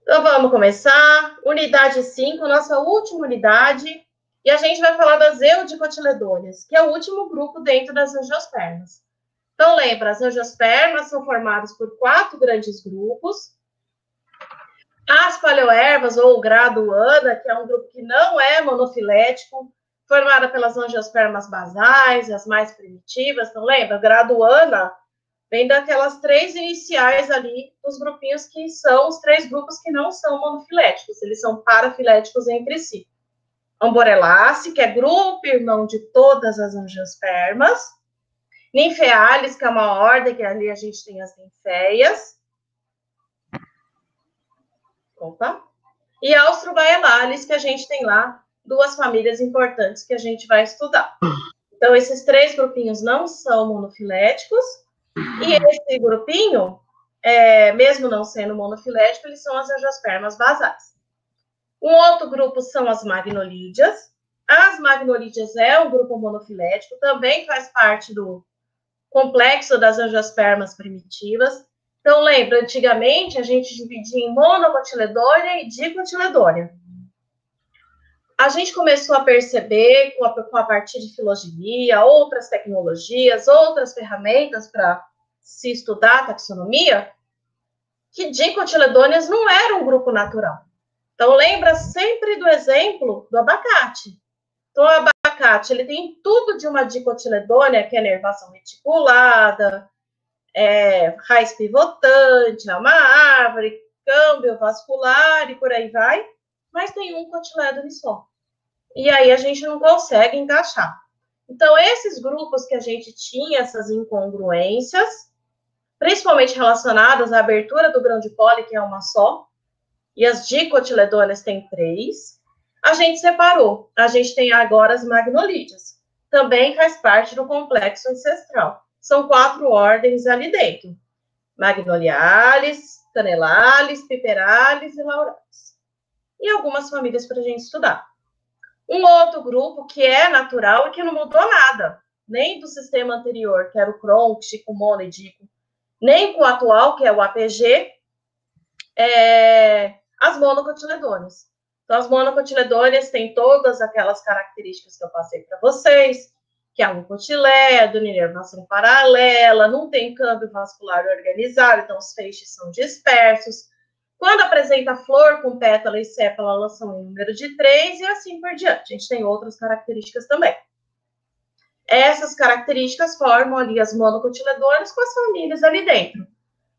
Então, vamos começar. Unidade 5, nossa última unidade. E a gente vai falar das eudicotiledôneas, que é o último grupo dentro das angiospermas. Então, lembra, as angiospermas são formadas por 4 grandes grupos. As paleoervas, ou graduana, que é um grupo que não é monofilético, formada pelas angiospermas basais, as mais primitivas. Então, lembra, graduana vem daquelas 3 iniciais ali dos grupinhos que são os 3 grupos que não são monofiléticos, eles são parafiléticos entre si. Amborelace, que é grupo irmão de todas as angiospermas. Ninfealis, que é uma ordem, que ali a gente tem as ninféias. Opa. E Austrobaellalis, que a gente tem lá 2 famílias importantes que a gente vai estudar. Então, esses 3 grupinhos não são monofiléticos. E esse grupinho, mesmo não sendo monofilético, eles são as angiospermas basais. Um outro grupo são as magnolídeas. As magnolídeas é um grupo monofilético, também faz parte do complexo das angiospermas primitivas. Então, lembra, antigamente a gente dividia em monocotiledônia e dicotiledônia. A gente começou a perceber, a partir de filogenia, outras tecnologias, outras ferramentas para se estudar a taxonomia, que dicotiledôneas não era um grupo natural. Então, lembra sempre do exemplo do abacate. Então, o abacate, ele tem tudo de uma dicotiledônia, que é nervação reticulada, raiz pivotante, é uma árvore, câmbio vascular e por aí vai, mas tem um cotilédone só. E aí a gente não consegue encaixar. Então, esses grupos que a gente tinha, essas incongruências, principalmente relacionadas à abertura do grão de pólen, que é uma só, e as dicotiledôneas têm 3, a gente separou. A gente tem agora as magnolídeas. Também faz parte do complexo ancestral. São 4 ordens ali dentro. Magnoliales, Canelales, Piperales e Laurales. E algumas famílias para a gente estudar. Um outro grupo que é natural e que não mudou nada, nem do sistema anterior, que era o Cronk, Chico-Mono e Dico, nem com o atual, que é o APG, as monocotiledôneas. Então, as monocotiledôneas têm todas aquelas características que eu passei para vocês, que é um cotilédone, inervação paralela, não tem câmbio vascular organizado, então os feixes são dispersos. Quando apresenta flor com pétala e sépala, elas são em número de 3 e assim por diante. A gente tem outras características também. Essas características formam ali as monocotiledôneas com as famílias ali dentro.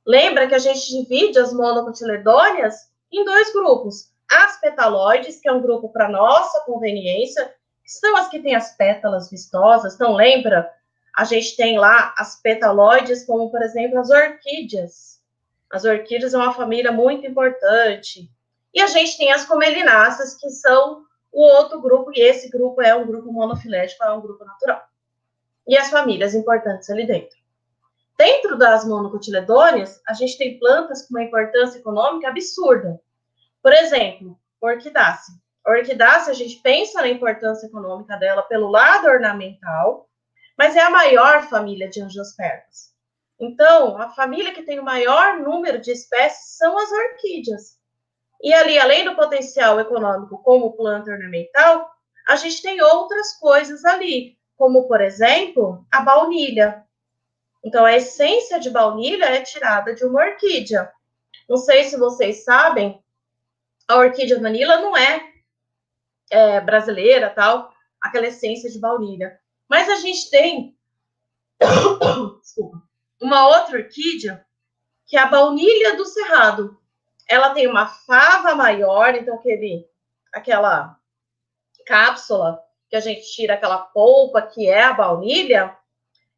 Lembra que a gente divide as monocotiledôneas em 2 grupos. As petaloides, que é um grupo para nossa conveniência, que são as que têm as pétalas vistosas. Então, lembra? A gente tem lá as petaloides, como, por exemplo, as orquídeas. As orquídeas é uma família muito importante. E a gente tem as comelináceas, que são o outro grupo, e esse grupo é um grupo monofilético, é um grupo natural. E as famílias importantes ali dentro. Dentro das monocotiledôneas, a gente tem plantas com uma importância econômica absurda. Por exemplo, orquidácea. A orquidácea, a gente pensa na importância econômica dela pelo lado ornamental, mas é a maior família de angiospermas. Então, a família que tem o maior número de espécies são as orquídeas. E ali, além do potencial econômico como planta ornamental, a gente tem outras coisas ali, como, por exemplo, a baunilha. Então, a essência de baunilha é tirada de uma orquídea. Não sei se vocês sabem, a orquídea vanilla não é brasileira, tal, aquela essência de baunilha. Mas a gente tem uma outra orquídea, que é a baunilha do cerrado. Ela tem uma fava maior, então aquela cápsula que a gente tira aquela polpa, que é a baunilha,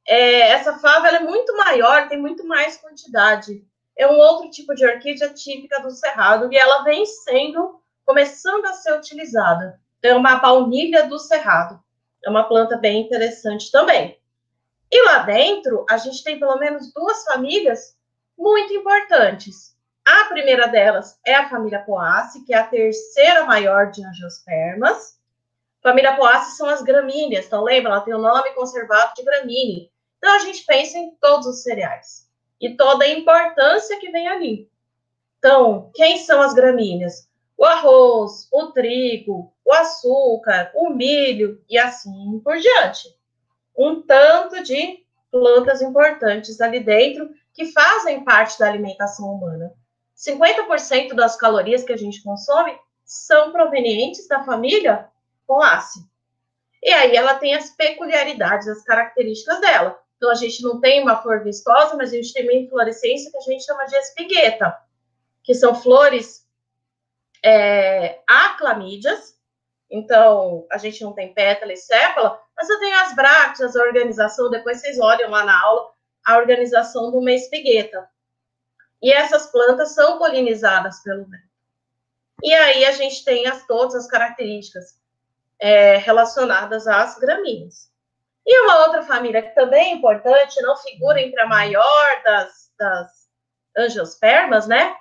essa fava ela é muito maior, tem muito mais quantidade. É um outro tipo de orquídea típica do cerrado e ela vem começando a ser utilizada. Então, é uma baunilha do cerrado. É uma planta bem interessante também. E lá dentro, a gente tem pelo menos 2 famílias muito importantes. A primeira delas é a família Poaceae, que é a terceira maior de angiospermas. A família Poaceae são as gramíneas, então lembra, ela tem o nome conservado de gramínea. Então a gente pensa em todos os cereais e toda a importância que vem ali. Então, quem são as gramíneas? O arroz, o trigo, o açúcar, o milho e assim por diante. Um tanto de plantas importantes ali dentro que fazem parte da alimentação humana. 50% das calorias que a gente consome são provenientes da família Poaceae. E aí ela tem as peculiaridades, as características dela. Então, a gente não tem uma flor vistosa, mas a gente tem uma inflorescência que a gente chama de espigueta, que são flores aclamídeas. Então, a gente não tem pétala e sépala, mas eu tenho as brácteas, a organização, depois vocês olham lá na aula, a organização de uma espigueta. E essas plantas são polinizadas pelo vento. E aí a gente tem todas as características relacionadas às gramíneas. E uma outra família que também é importante, não figura entre a maior das angiospermas, né?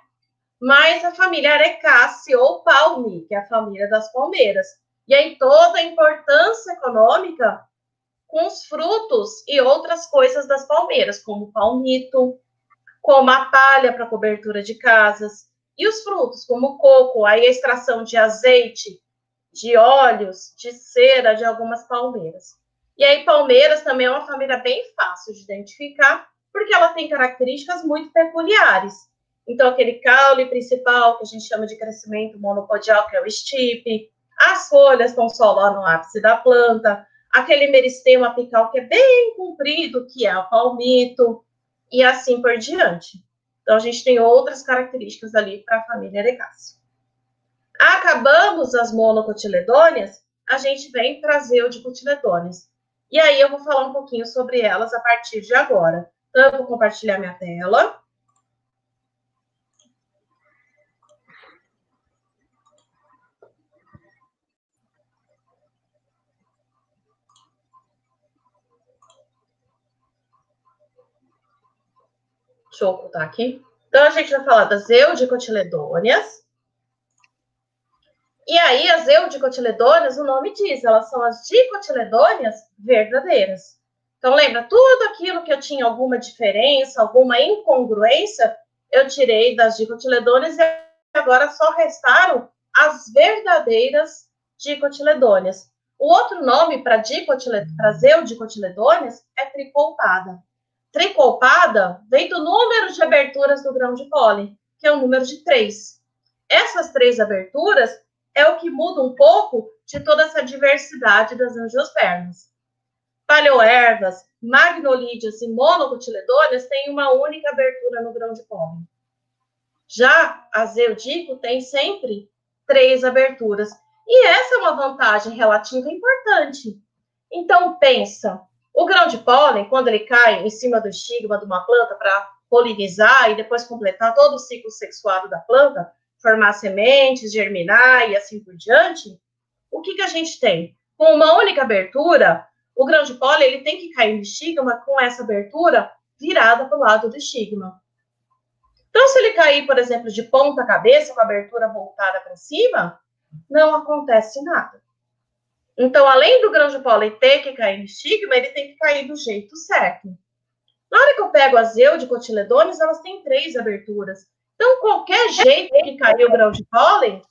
Mas a família Arecáceae ou Palmi, que é a família das palmeiras. E aí toda a importância econômica com os frutos e outras coisas das palmeiras, como o palmito, como a palha para cobertura de casas, e os frutos, como o coco, aí a extração de azeite, de óleos, de cera de algumas palmeiras. E aí palmeiras também é uma família bem fácil de identificar, porque ela tem características muito peculiares. Então, aquele caule principal, que a gente chama de crescimento monopodial, que é o estipe, as folhas estão só lá no ápice da planta, aquele meristema apical que é bem comprido, que é o palmito, e assim por diante. Então, a gente tem outras características ali para a família Arecáceae. Acabamos as monocotiledôneas, a gente vem para as eudicotiledôneas. E aí eu vou falar um pouquinho sobre elas a partir de agora. Então, eu vou compartilhar minha tela. Deixa eu ocultar aqui. Então, a gente vai falar das eudicotiledôneas. E aí, as eudicotiledôneas, o nome diz, elas são as dicotiledôneas verdadeiras. Então, lembra, tudo aquilo que eu tinha alguma diferença, alguma incongruência, eu tirei das dicotiledôneas e agora só restaram as verdadeiras dicotiledôneas. O outro nome para as eudicotiledôneas é tricolpada. Tricolpada vem do número de aberturas do grão de pólen, que é o número de 3. Essas 3 aberturas é o que muda um pouco de toda essa diversidade das angiospermas. Paleoervas, magnolídeas e monocotiledôneas têm uma única abertura no grão de pólen. Já as eudico tem sempre 3 aberturas. E essa é uma vantagem relativa importante. Então, pensa, o grão de pólen, quando ele cai em cima do estigma de uma planta para polinizar e depois completar todo o ciclo sexuado da planta, formar sementes, germinar e assim por diante, o que a gente tem? Com uma única abertura, o grão de pólen ele tem que cair no estigma com essa abertura virada para o lado do estigma. Então, se ele cair, por exemplo, de ponta cabeça, com a abertura voltada para cima, não acontece nada. Então, além do grão de pólen ter que cair no estigma, ele tem que cair do jeito certo. Na hora que eu pego as eudicotiledôneas, elas têm 3 aberturas. Então, qualquer jeito que cair o grão de pólen,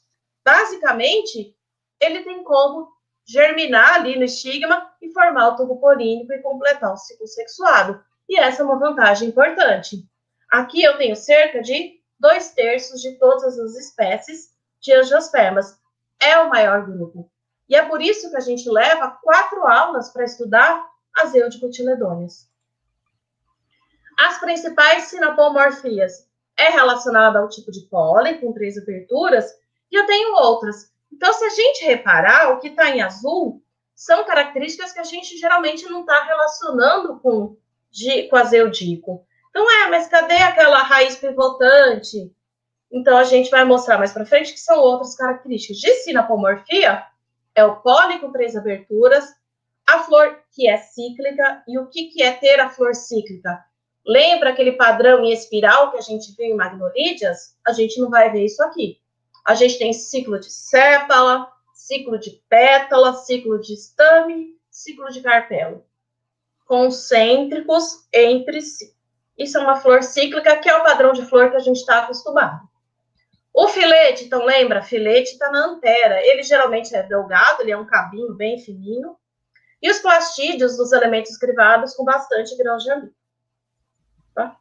basicamente, ele tem como germinar ali no estigma e formar o tubo polínico e completar o ciclo sexuado. E essa é uma vantagem importante. Aqui eu tenho cerca de 2/3 de todas as espécies de angiospermas. É o maior grupo. E é por isso que a gente leva 4 aulas para estudar as eudicotiledôneas. As principais sinapomorfias é relacionada ao tipo de pólen, com 3 aberturas, e eu tenho outras. Então, se a gente reparar, o que está em azul são características que a gente geralmente não está relacionando com as eudico. Então, mas cadê aquela raiz pivotante? Então, a gente vai mostrar mais para frente que são outras características. De sinapomorfia, é o pólen com 3 aberturas, a flor que é cíclica, e o que é ter a flor cíclica? Lembra aquele padrão em espiral que a gente viu em magnolídeas? A gente não vai ver isso aqui. A gente tem ciclo de sépala, ciclo de pétala, ciclo de estame, ciclo de carpelo, concêntricos entre si. Isso é uma flor cíclica, que é o padrão de flor que a gente está acostumado. O filete, então lembra? Filete está na antera. Ele geralmente é delgado, ele é um cabinho bem fininho. E os plastídeos dos elementos crivados com bastante grão de amido. Tá?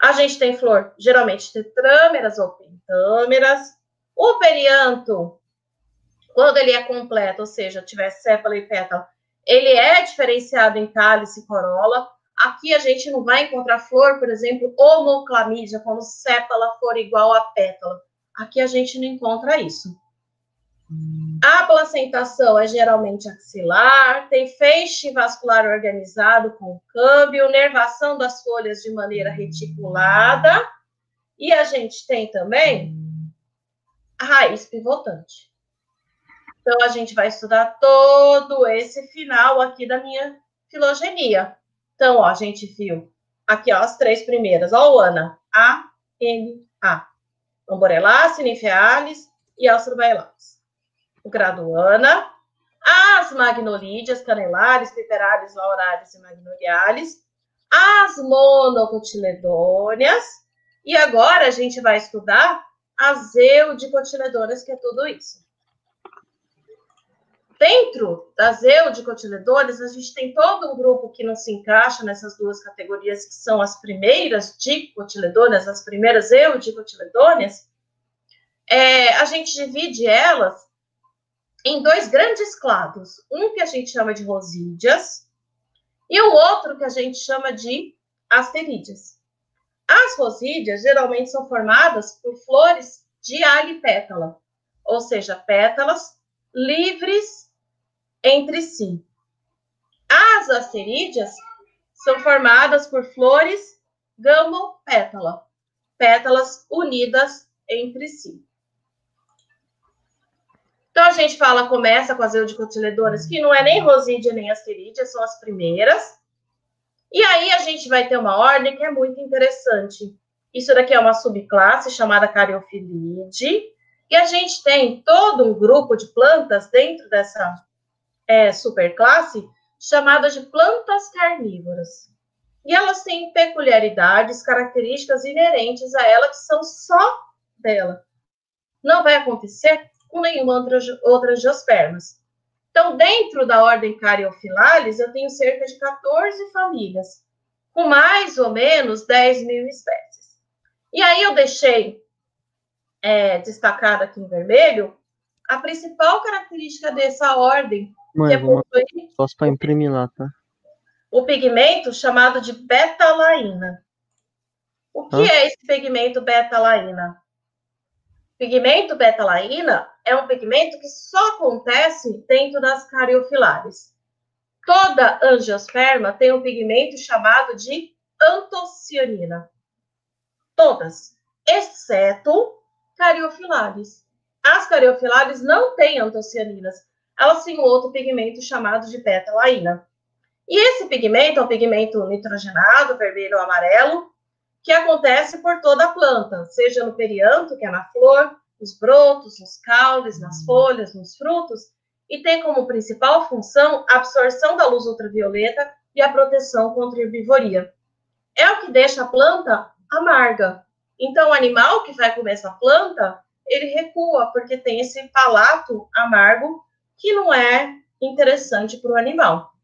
A gente tem flor, geralmente tetrâmeras ou pentâmeras. O perianto, quando ele é completo, ou seja, tiver sépala e pétala, ele é diferenciado em cálice e corola. Aqui a gente não vai encontrar flor, por exemplo, homoclamídia, quando sépala for igual a pétala. Aqui a gente não encontra isso. A placentação é geralmente axilar, tem feixe vascular organizado com câmbio, nervação das folhas de maneira reticulada, e a gente tem também a raiz pivotante. Então, a gente vai estudar todo esse final aqui da minha filogenia. Então, ó, a gente viu aqui, ó, as 3 primeiras. Ó, o Ana. A, N, A. Amborelacea, Ninfealis e Austrobailalis. O grado Ana. As magnolídeas, canelares, piperalis, lauralis e magnolialis. As monocotiledôneas. E agora a gente vai estudar as eudicotiledôneas, que é tudo isso. Dentro das eudicotiledôneas, a gente tem todo um grupo que não se encaixa nessas duas categorias, que são as primeiras dicotiledôneas, as primeiras eudicotiledôneas. A gente divide elas em 2 grandes clados. Um que a gente chama de rosídeas e o outro que a gente chama de asterídeas. As rosídeas geralmente são formadas por flores de alipétala, ou seja, pétalas livres entre si. As asterídeas são formadas por flores gamopétala, pétalas unidas entre si. Então, a gente começa com as eudicotiledôneas, que não é nem rosídea nem asterídea, são as primeiras. E aí, a gente vai ter uma ordem que é muito interessante. Isso daqui é uma subclasse chamada Caryophyllide. E a gente tem todo um grupo de plantas dentro dessa superclasse chamada de plantas carnívoras. E elas têm peculiaridades, características inerentes a ela, que são só dela. Não vai acontecer com nenhuma outra angiospermas. Então, dentro da ordem Caryophyllales, eu tenho cerca de 14 famílias, com mais ou menos 10.000 espécies. E aí eu deixei destacado aqui em vermelho a principal característica dessa ordem, Mãe, que é possuir só para imprimir lá, tá? o pigmento chamado de betalaína. O que é esse pigmento betalaína? Pigmento betalaína é um pigmento que só acontece dentro das Caryophyllales. Toda angiosperma tem um pigmento chamado de antocianina. Todas, exceto Caryophyllales. As Caryophyllales não têm antocianinas. Elas têm um outro pigmento chamado de betalaína. E esse pigmento é um pigmento nitrogenado, vermelho ou amarelo, que acontece por toda a planta, seja no perianto, que é na flor, nos brotos, nos caules, nas folhas, nos frutos, e tem como principal função a absorção da luz ultravioleta e a proteção contra a herbivoria. É o que deixa a planta amarga. Então, o animal que vai comer essa planta, ele recua, porque tem esse palato amargo que não é interessante para o animal.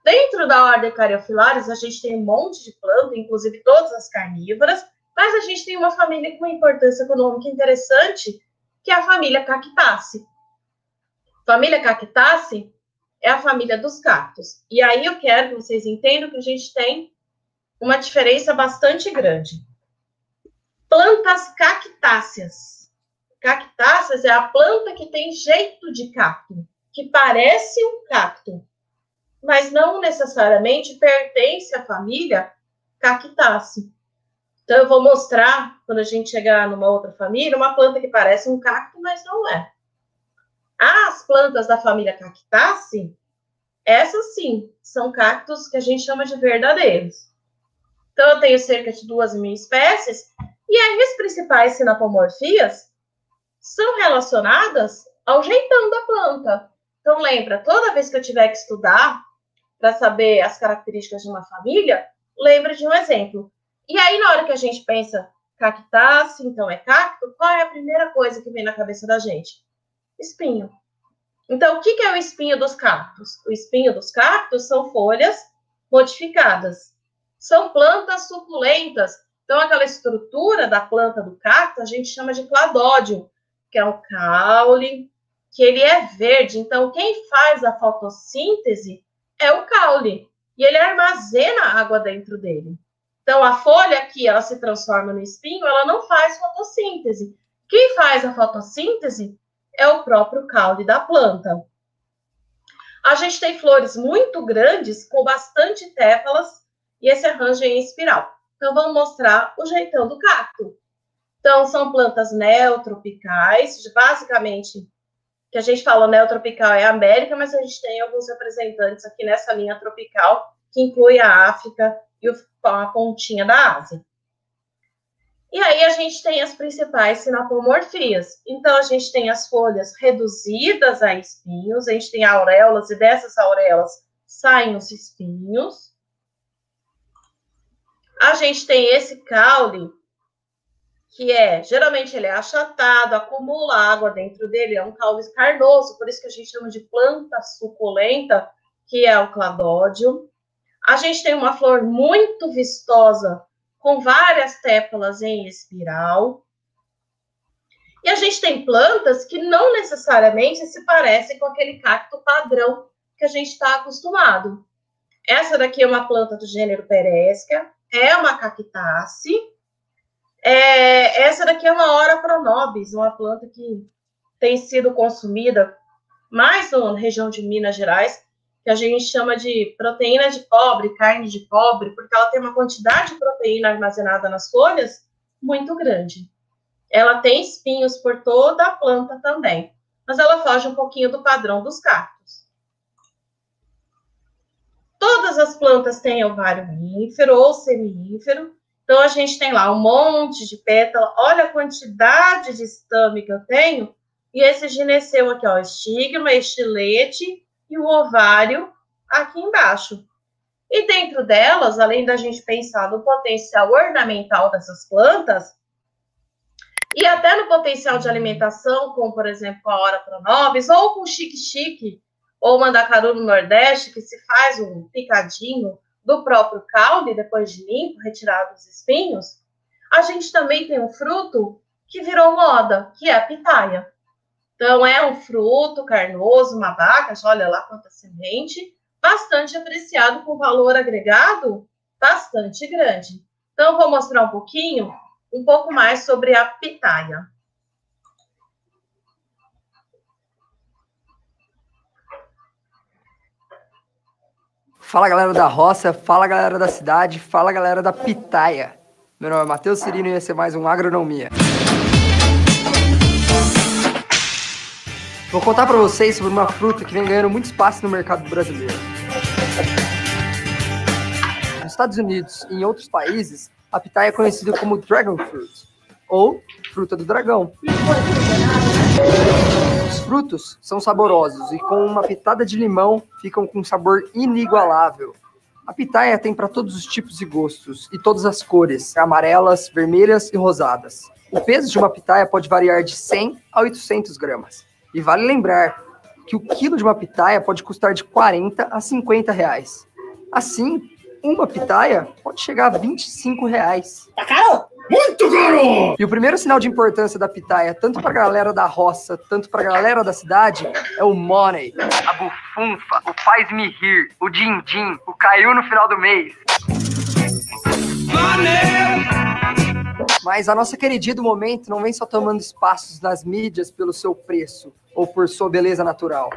Dentro da ordem Caryophyllales, a gente tem um monte de planta, inclusive todas as carnívoras, mas a gente tem uma família com uma importância econômica interessante, que é a família Cactaceae. Família Cactaceae é a família dos cactos. E aí eu quero que vocês entendam que a gente tem uma diferença bastante grande. Plantas cactáceas. Cactáceas é a planta que tem jeito de cacto, que parece um cacto, mas não necessariamente pertence à família Cactaceae. Então, eu vou mostrar, quando a gente chegar numa outra família, uma planta que parece um cacto, mas não é. As plantas da família Cactaceae, essas sim, são cactos que a gente chama de verdadeiros. Então, eu tenho cerca de 2.000 espécies, e aí as principais sinapomorfias são relacionadas ao jeitão da planta. Então, lembra, toda vez que eu tiver que estudar para saber as características de uma família, lembra de um exemplo. E aí, na hora que a gente pensa Cactácea, então é cacto. Qual é a primeira coisa que vem na cabeça da gente? Espinho. Então, o que é o espinho dos cactos? O espinho dos cactos são folhas modificadas. São plantas suculentas. Então, aquela estrutura da planta do cacto, a gente chama de cladódio, que é o caule, que ele é verde. Então, quem faz a fotossíntese é o caule. E ele armazena água dentro dele. Então, a folha aqui, ela se transforma no espinho, ela não faz fotossíntese. Quem faz a fotossíntese é o próprio caule da planta. A gente tem flores muito grandes, com bastante tépalas, e esse arranjo é em espiral. Então, vamos mostrar o jeitão do cacto. Então, são plantas neotropicais, basicamente, que a gente fala neotropical é a América, mas a gente tem alguns representantes aqui nessa linha tropical, que inclui a África e a pontinha da Ásia. E aí a gente tem as principais sinapomorfias. Então, a gente tem as folhas reduzidas a espinhos, a gente tem auréolas, e dessas auréolas saem os espinhos. A gente tem esse caule, que geralmente ele é achatado, acumula água dentro dele, é um caule carnoso, por isso que a gente chama de planta suculenta, que é o cladódio. A gente tem uma flor muito vistosa, com várias tépalas em espiral. E a gente tem plantas que não necessariamente se parecem com aquele cacto padrão que a gente está acostumado. Essa daqui é uma planta do gênero Perescia, é uma cactácea. Essa daqui é uma Ora pronobis, uma planta que tem sido consumida mais na região de Minas Gerais, que a gente chama de proteína de pobre, carne de pobre, porque ela tem uma quantidade de proteína armazenada nas folhas muito grande. Ela tem espinhos por toda a planta também, mas ela foge um pouquinho do padrão dos cactos. Todas as plantas têm ovário ínfero ou semiínfero, então a gente tem lá um monte de pétala. Olha a quantidade de estame que eu tenho, e esse gineceu aqui, ó, estigma, estilete e o ovário aqui embaixo. E dentro delas, além da gente pensar no potencial ornamental dessas plantas, e até no potencial de alimentação, como, por exemplo, a Ora pronobis, ou com chique-chique, ou mandacaru no Nordeste, que se faz um picadinho do próprio caule, depois de limpo, retirado os espinhos, a gente também tem um fruto que virou moda, que é a pitaia. Então, é um fruto carnoso, uma abacaxi, olha lá quanta semente, bastante apreciado, com valor agregado bastante grande. Então, vou mostrar um pouco mais sobre a pitaia. Fala, galera da roça, fala, galera da cidade, fala, galera da pitaia. Meu nome é Matheus Cirino e esse é mais um Agronomia. Vou contar para vocês sobre uma fruta que vem ganhando muito espaço no mercado brasileiro. Nos Estados Unidos e em outros países, a pitaia é conhecida como Dragon Fruit, ou fruta do dragão. Os frutos são saborosos e com uma pitada de limão ficam com um sabor inigualável. A pitaia tem para todos os tipos e gostos e todas as cores, amarelas, vermelhas e rosadas. O peso de uma pitaia pode variar de 100 a 800 gramas. E vale lembrar que o quilo de uma pitaia pode custar de 40 a 50 reais. Assim, uma pitaia pode chegar a 25 reais. Tá caro? Muito caro! E o primeiro sinal de importância da pitaia, tanto para a galera da roça, tanto para a galera da cidade, é o money. A bufunfa, o faz-me rir, o din-din, o caiu no final do mês. Money! Mas a nossa queridinha do momento não vem só tomando espaços nas mídias pelo seu preço ou por sua beleza natural.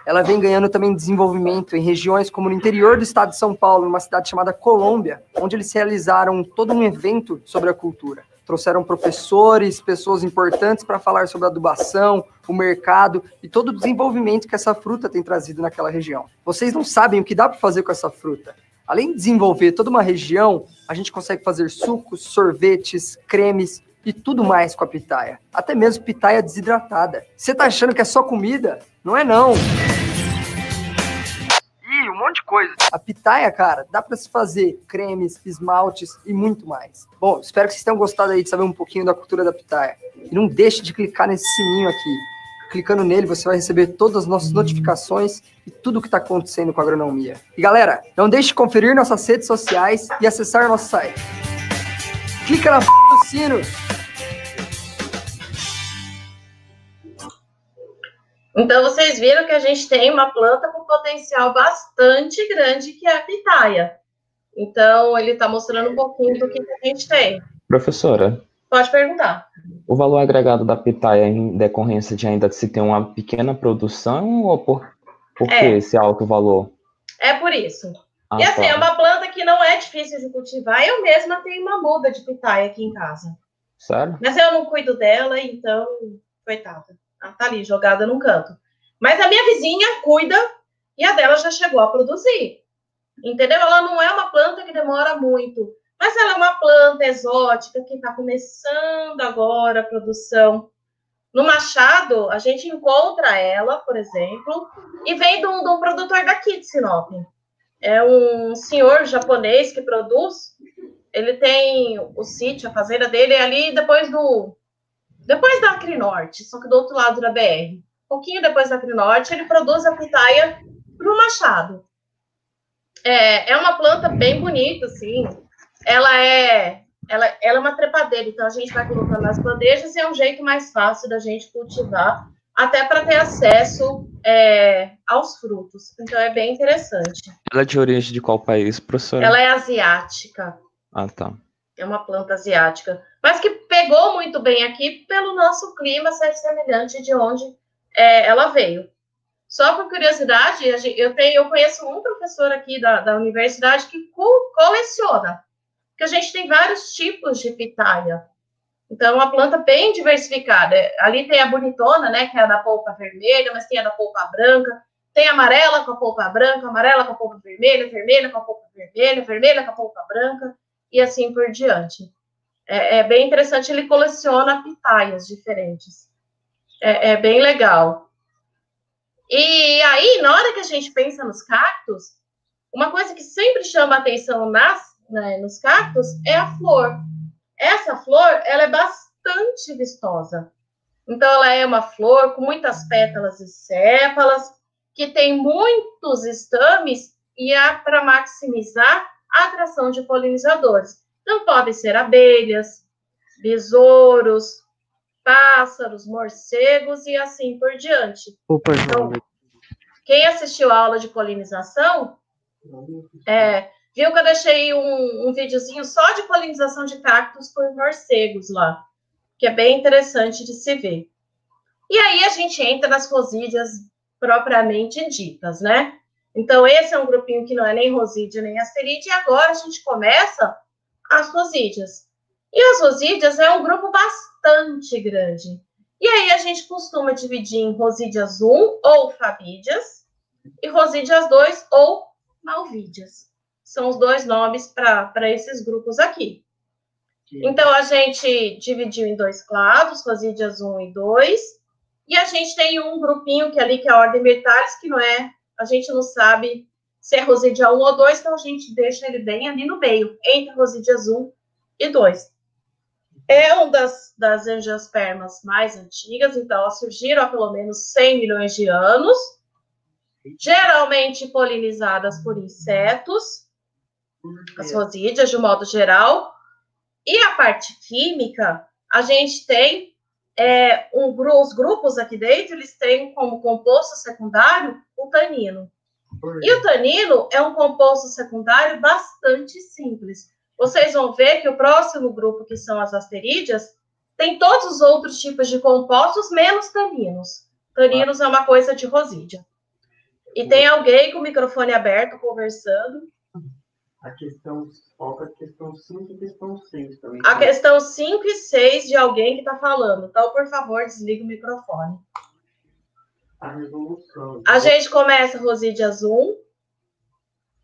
Ela vem ganhando também desenvolvimento em regiões como no interior do estado de São Paulo, numa cidade chamada Colômbia, onde eles realizaram todo um evento sobre a cultura. Trouxeram professores, pessoas importantes para falar sobre a adubação, o mercado e todo o desenvolvimento que essa fruta tem trazido naquela região. Vocês não sabem o que dá para fazer com essa fruta. Além de desenvolver toda uma região, a gente consegue fazer sucos, sorvetes, cremes e tudo mais com a pitaia. Até mesmo pitaia desidratada. Você tá achando que é só comida? Não é não. Ih, um monte de coisa. A pitaia, cara, dá para se fazer cremes, esmaltes e muito mais. Bom, espero que vocês tenham gostado aí de saber um pouquinho da cultura da pitaia. E não deixe de clicar nesse sininho aqui. Clicando nele, você vai receber todas as nossas notificações e tudo o que está acontecendo com a agronomia. E galera, não deixe de conferir nossas redes sociais e acessar o nosso site. Clica na do sino. Então, vocês viram que a gente tem uma planta com potencial bastante grande, que é a pitaia. Então, ele está mostrando um pouquinho do que a gente tem. Professora, Pode perguntar. o valor agregado da pitaia em decorrência de ainda se ter uma pequena produção ou por que esse alto valor? É por isso. Ah, E assim, tá. é uma planta que não é difícil de cultivar. Eu mesma tenho uma muda de pitaia aqui em casa. Sério? Mas eu não cuido dela, então, coitada. Ela tá ali, jogada num canto. Mas a minha vizinha cuida e a dela já chegou a produzir. Entendeu? Ela não é uma planta que demora muito. Mas ela é uma planta exótica que está começando agora a produção. No Machado, a gente encontra ela, por exemplo, e vem de um produtor daqui de Sinop. É um senhor japonês que produz. Ele tem o sítio, a fazenda dele é ali depois da Acrinorte, só que do outro lado da BR. Um pouquinho depois da Acrinorte, ele produz a pitaia para o Machado. É uma planta bem bonita, assim. Ela é uma trepadeira, então a gente vai colocando nas bandejas e é um jeito mais fácil da gente cultivar, até para ter acesso aos frutos. Então é bem interessante. Ela é de origem de qual país, professora? Ela é asiática. Ah, tá. É uma planta asiática, mas que pegou muito bem aqui pelo nosso clima ser semelhante de onde ela veio. Só por curiosidade, eu conheço um professor aqui da universidade que coleciona, porque a gente tem vários tipos de pitaia. Então, é uma planta bem diversificada. Ali tem a bonitona, né, que é a da polpa vermelha, mas tem a da polpa branca, tem a amarela com a polpa branca, amarela com a polpa vermelha, vermelha com a polpa vermelha, vermelha com a polpa branca, e assim por diante. É bem interessante, ele coleciona pitaias diferentes. É bem legal. E aí, na hora que a gente pensa nos cactos, uma coisa que sempre chama a atenção nos cactos é a flor. Essa flor, ela é bastante vistosa. Então, ela é uma flor com muitas pétalas e sépalas, que tem muitos estames e é para maximizar a atração de polinizadores. Então, podem ser abelhas, besouros, pássaros, morcegos e assim por diante. Opa, então, quem assistiu a aula de polinização, viu que eu deixei um videozinho só de polinização de cactos por morcegos lá, que é bem interessante de se ver. E aí a gente entra nas rosídeas propriamente ditas, né? Então, esse é um grupinho que não é nem rosídea nem asterídea, e agora a gente começa as rosídeas. E as rosídeas é um grupo bastante grande. E aí a gente costuma dividir em rosídeas 1 ou fabídeas e rosídeas 2 ou malvídeas. São os dois nomes para esses grupos aqui. Então, a gente dividiu em dois clados, rosídeas 1 e 2, e a gente tem um grupinho que é a ordem Myrtalis, que não é, a gente não sabe se é rosídia 1 ou 2, então a gente deixa ele bem ali no meio, entre rosídeas 1 e 2. É uma das angiospermas mais antigas, então elas surgiram há pelo menos 100 milhões de anos, geralmente polinizadas por insetos, as rosídeas de um modo geral. E a parte química, a gente tem os grupos aqui dentro, eles têm como composto secundário o tanino. E o tanino é um composto secundário bastante simples. Vocês vão ver que o próximo grupo, que são as asterídeas, tem todos os outros tipos de compostos, menos taninos. Taninos é uma coisa de rosídia. E tem alguém com o microfone aberto conversando. Falta a questão 5 e a questão 6 também. A questão 5 e 6 de alguém que está falando. Então, por favor, desliga o microfone. A resolução. A gente começa rosídeas 1.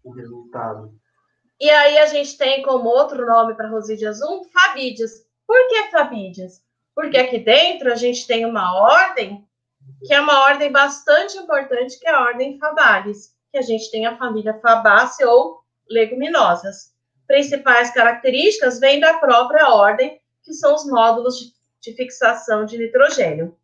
O resultado. E aí a gente tem como outro nome para rosídeas 1, fabídeas. Por que fabídeas? Porque aqui dentro a gente tem uma ordem, que é uma ordem bastante importante, que é a ordem Fabalis, que que a gente tem a família Fabaceae ou leguminosas. Principais características vêm da própria ordem, que são os módulos de fixação de nitrogênio.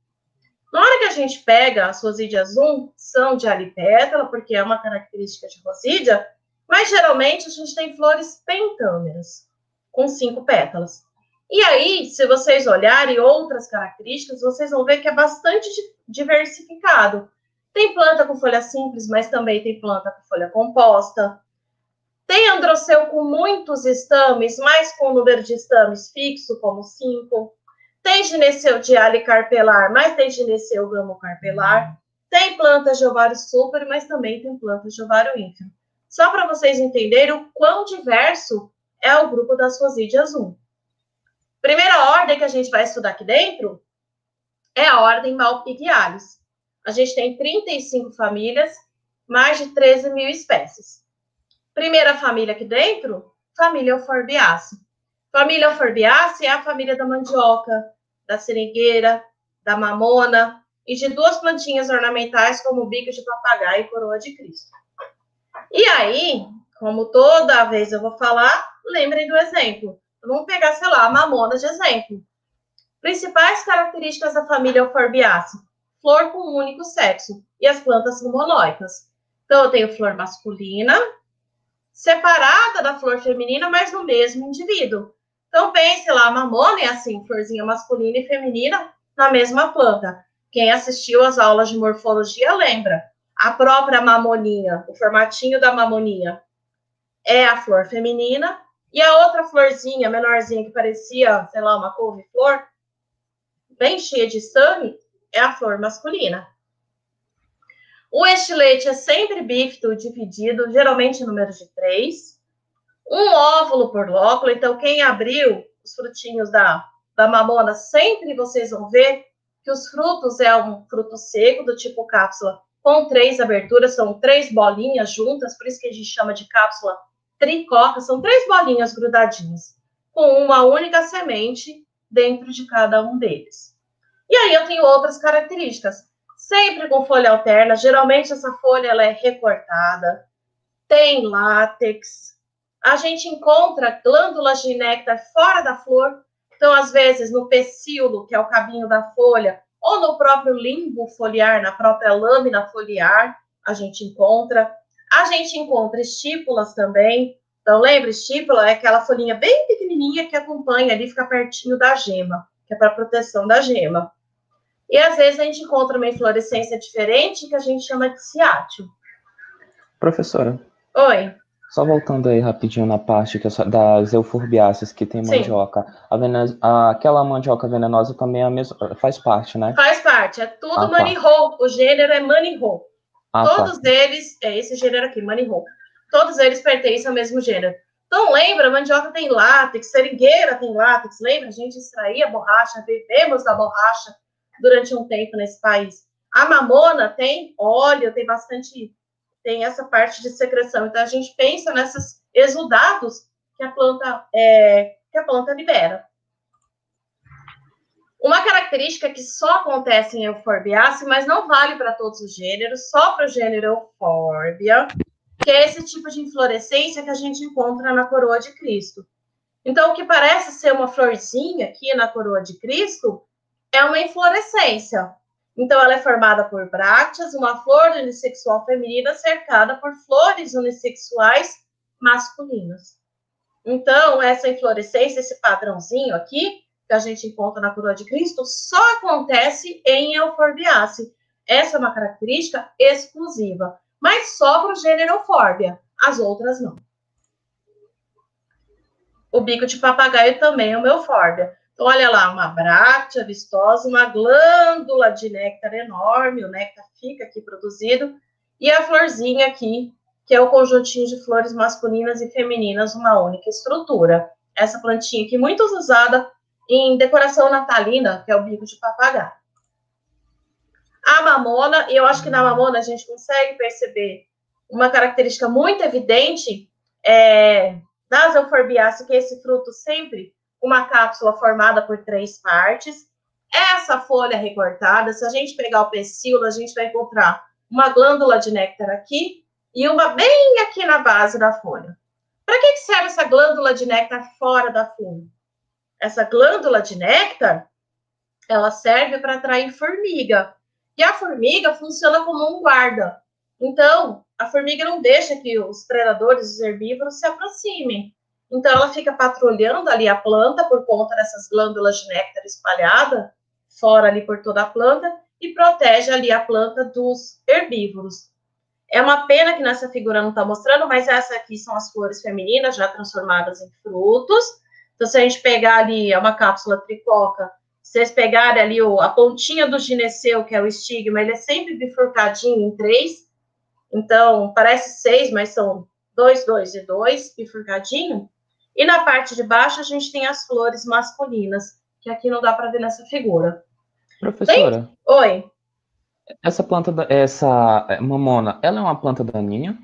Na hora que a gente pega as rosídeas 1, são de alipétala, porque é uma característica de rosídea, mas geralmente a gente tem flores pentâmeras, com 5 pétalas. E aí, se vocês olharem outras características, vocês vão ver que é bastante diversificado. Tem planta com folha simples, mas também tem planta com folha composta. Tem androceu com muitos estames, mas com número de estames fixo, como 5. Tem gineceu de alicarpelar, mas tem gineceu gamocarpelar. Tem plantas de ovário super, mas também tem plantas de ovário ínfimo. Só para vocês entenderem o quão diverso é o grupo das rosídeas 1. Primeira ordem que a gente vai estudar aqui dentro é a ordem Malpighiales. A gente tem 35 famílias, mais de 13 mil espécies. Primeira família aqui dentro, família Euphorbiaceae. Família Euphorbiaceae é a família da mandioca, da seringueira, da mamona e de 2 plantinhas ornamentais como o bico de papagaio e coroa de Cristo. E aí, como toda vez eu vou falar, lembrem do exemplo. Vamos pegar, sei lá, a mamona de exemplo. Principais características da família Euphorbiaceae. Flor com um único sexo. E as plantas são monóicas. Então, eu tenho flor masculina, separada da flor feminina, mas no mesmo indivíduo. Então, pense lá, a mamona é assim, florzinha masculina e feminina na mesma planta. Quem assistiu às aulas de morfologia lembra. A própria mamoninha, o formatinho da mamoninha é a flor feminina. E a outra florzinha, menorzinha, que parecia, sei lá, uma couve-flor, bem cheia de estame, é a flor masculina. O estilete é sempre bífido, dividido, geralmente em números de 3. Um óvulo por lóculo, então quem abriu os frutinhos da mamona, sempre vocês vão ver que os frutos é um fruto seco, do tipo cápsula, com 3 aberturas, são 3 bolinhas juntas, por isso que a gente chama de cápsula tricoca, são 3 bolinhas grudadinhas, com uma única semente dentro de cada um deles. E aí eu tenho outras características, sempre com folha alterna, geralmente essa folha ela é recortada, tem látex, a gente encontra glândulas de néctar fora da flor, então às vezes no pecíolo, que é o cabinho da folha, ou no próprio limbo foliar, na própria lâmina foliar, a gente encontra estípulas também. Então, lembra, estípula é aquela folhinha bem pequenininha que acompanha ali, fica pertinho da gema, que é para proteção da gema. E, às vezes, a gente encontra uma inflorescência diferente, que a gente chama de ciátio. Professora. Oi. Só voltando aí rapidinho na parte das euforbiáceas que tem mandioca. Aquela mandioca venenosa também é a mesma, faz parte, né? Faz parte, é tudo manihô. O gênero é manihô. Todos eles, é esse gênero aqui, manihô. Todos eles pertencem ao mesmo gênero. Então, lembra, mandioca tem látex, seringueira tem látex, lembra? A gente extraía borracha, bebemos da borracha durante um tempo nesse país. A mamona tem óleo, tem essa parte de secreção. Então, a gente pensa nesses exudados que a planta libera. Uma característica que só acontece em Euphorbiaceae, mas não vale para todos os gêneros, só para o gênero Euphorbia, que é esse tipo de inflorescência que a gente encontra na coroa de Cristo. Então, o que parece ser uma florzinha aqui na coroa de Cristo é uma inflorescência. Então, ela é formada por brácteas, uma flor unissexual feminina cercada por flores unissexuais masculinas. Então, essa inflorescência, esse padrãozinho aqui, que a gente encontra na coroa de Cristo, só acontece em Euphorbiaceae. Essa é uma característica exclusiva, mas só para o gênero Euphorbia, as outras não. O bico de papagaio também é uma Euphorbia. Então, olha lá, uma bráctea vistosa, uma glândula de néctar enorme, o néctar fica aqui produzido, e a florzinha aqui, que é o conjuntinho de flores masculinas e femininas, uma única estrutura. Essa plantinha aqui, muito usada em decoração natalina, que é o bico de papagaio. A mamona, e eu acho que na mamona a gente consegue perceber uma característica muito evidente das Euphorbiaceae, que é esse fruto sempre uma cápsula formada por 3 partes. Essa folha recortada, se a gente pegar o pecíolo, a gente vai encontrar uma glândula de néctar aqui e uma bem aqui na base da folha. Para que serve essa glândula de néctar fora da folha? Essa glândula de néctar, ela serve para atrair formiga. E a formiga funciona como um guarda. Então, a formiga não deixa que os predadores, os herbívoros, se aproximem. Então, ela fica patrulhando ali a planta por conta dessas glândulas de néctar espalhadas fora ali por toda a planta e protege ali a planta dos herbívoros. É uma pena que nessa figura não está mostrando, mas essa aqui são as flores femininas já transformadas em frutos. Então, se a gente pegar ali, é uma cápsula tricoca, se vocês pegarem ali a pontinha do gineceu, que é o estigma, ele é sempre bifurcadinho em 3. Então, parece 6, mas são 2, 2 e 2, bifurcadinho. E na parte de baixo, a gente tem as flores masculinas, que aqui não dá para ver nessa figura. Professora. Oi. Essa planta, essa mamona, ela é uma planta daninha?